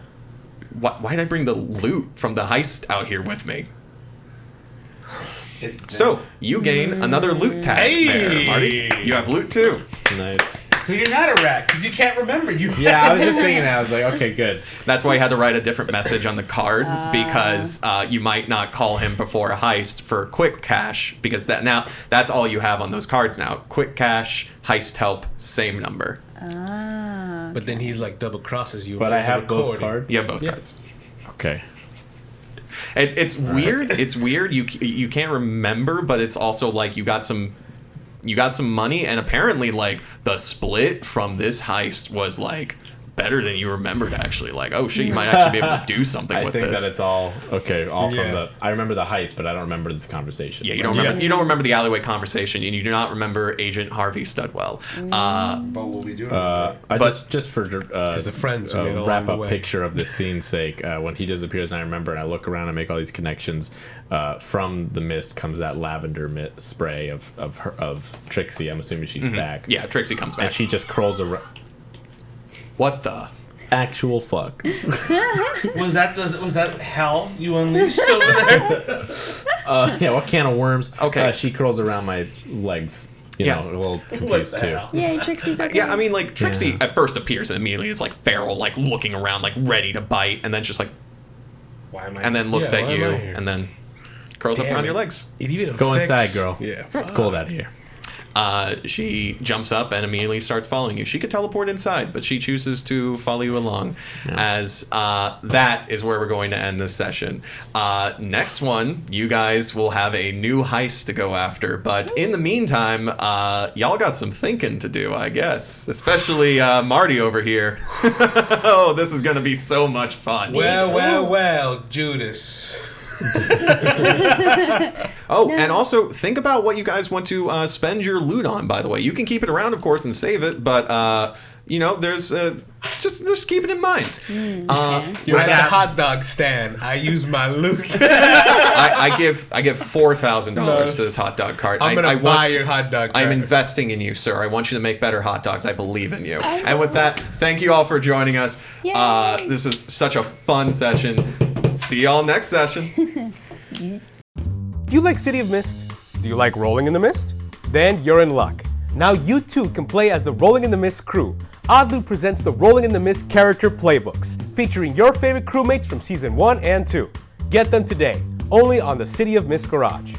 Speaker 1: why did I bring the loot from the heist out here with me? So you gain another loot tag there, Marty. You have loot too.
Speaker 3: Nice.
Speaker 5: So you're not a rat because you can't remember.
Speaker 3: Yeah, I was just thinking that. I was like, okay, good.
Speaker 1: That's why you had to write a different message on the card, because you might not call him before a heist for quick cash, because that's all you have on those cards now. Quick cash, heist help, same number.
Speaker 2: But then he's double crosses you.
Speaker 3: But I
Speaker 2: There's a
Speaker 3: have both
Speaker 2: recording.
Speaker 3: cards.
Speaker 1: You have both cards.
Speaker 3: Okay.
Speaker 1: It's weird. It's weird. You can't remember, but it's also you got some money, and apparently the split from this heist was better than you remembered, actually. Oh shit, you might actually be able to do something with this.
Speaker 3: I think that it's all okay. All
Speaker 2: Yeah.
Speaker 3: from the. I remember the heist, but I don't remember this conversation.
Speaker 1: Yeah, you don't remember. You don't remember the alleyway conversation, and you do not remember Agent Harvey Studwell.
Speaker 5: But we'll be doing
Speaker 3: Just for
Speaker 2: the friends we made along
Speaker 3: wrap
Speaker 2: the
Speaker 3: up
Speaker 2: way.
Speaker 3: picture of this scene's sake, when he disappears, and I remember, and I look around and make all these connections. From the mist comes that lavender spray of Trixie. I'm assuming she's back.
Speaker 1: Yeah, Trixie comes back.
Speaker 3: And she just curls around.
Speaker 1: What the?
Speaker 3: Actual fuck.
Speaker 5: Was that hell you unleashed over there?
Speaker 3: Yeah, what can of worms?
Speaker 1: Okay.
Speaker 3: She curls around my legs. You
Speaker 1: Yeah.
Speaker 3: know, a little
Speaker 5: What
Speaker 3: confused
Speaker 5: the
Speaker 3: too.
Speaker 5: hell?
Speaker 6: Yay, Trixie's okay.
Speaker 1: Yeah, I mean, Trixie
Speaker 3: Yeah.
Speaker 1: at first appears and immediately is feral, looking around, ready to bite, and then just
Speaker 5: Why am I?
Speaker 1: and then looks
Speaker 2: Yeah,
Speaker 1: at
Speaker 2: why am
Speaker 1: you,
Speaker 2: I here?
Speaker 1: and then curls up
Speaker 2: Damn
Speaker 1: around
Speaker 2: it.
Speaker 1: your legs.
Speaker 2: It even
Speaker 3: Go
Speaker 2: affects-
Speaker 3: inside, girl.
Speaker 2: Yeah.
Speaker 3: It's cold out here.
Speaker 1: She jumps up and immediately starts following you. She could teleport inside, but she chooses to follow you along. As that is where we're going to end this session. Next one, you guys will have a new heist to go after. But in the meantime, y'all got some thinking to do, I guess. Especially Marty over here. Oh, this is going to be so much fun.
Speaker 2: Well, Judas.
Speaker 1: And also think about what you guys want to spend your loot on, by the way. You can keep it around, of course, and save it, but there's just keep it in mind.
Speaker 2: You're at a hot dog stand. I use my loot.
Speaker 1: I give $4,000 to this hot dog cart.
Speaker 2: I'm gonna buy your hot dog cart.
Speaker 1: I'm investing in you, sir. I want you to make better hot dogs. I believe in you. And with that, thank you all for joining us. This is such a fun session. See y'all next session.
Speaker 8: Do you like City of Mist? Do you like Rolling in the Mist? Then you're in luck. Now you too can play as the Rolling in the Mist crew. Oddly presents the Rolling in the Mist character playbooks, featuring your favorite crewmates from Season 1 and 2. Get them today, only on the City of Mist Garage.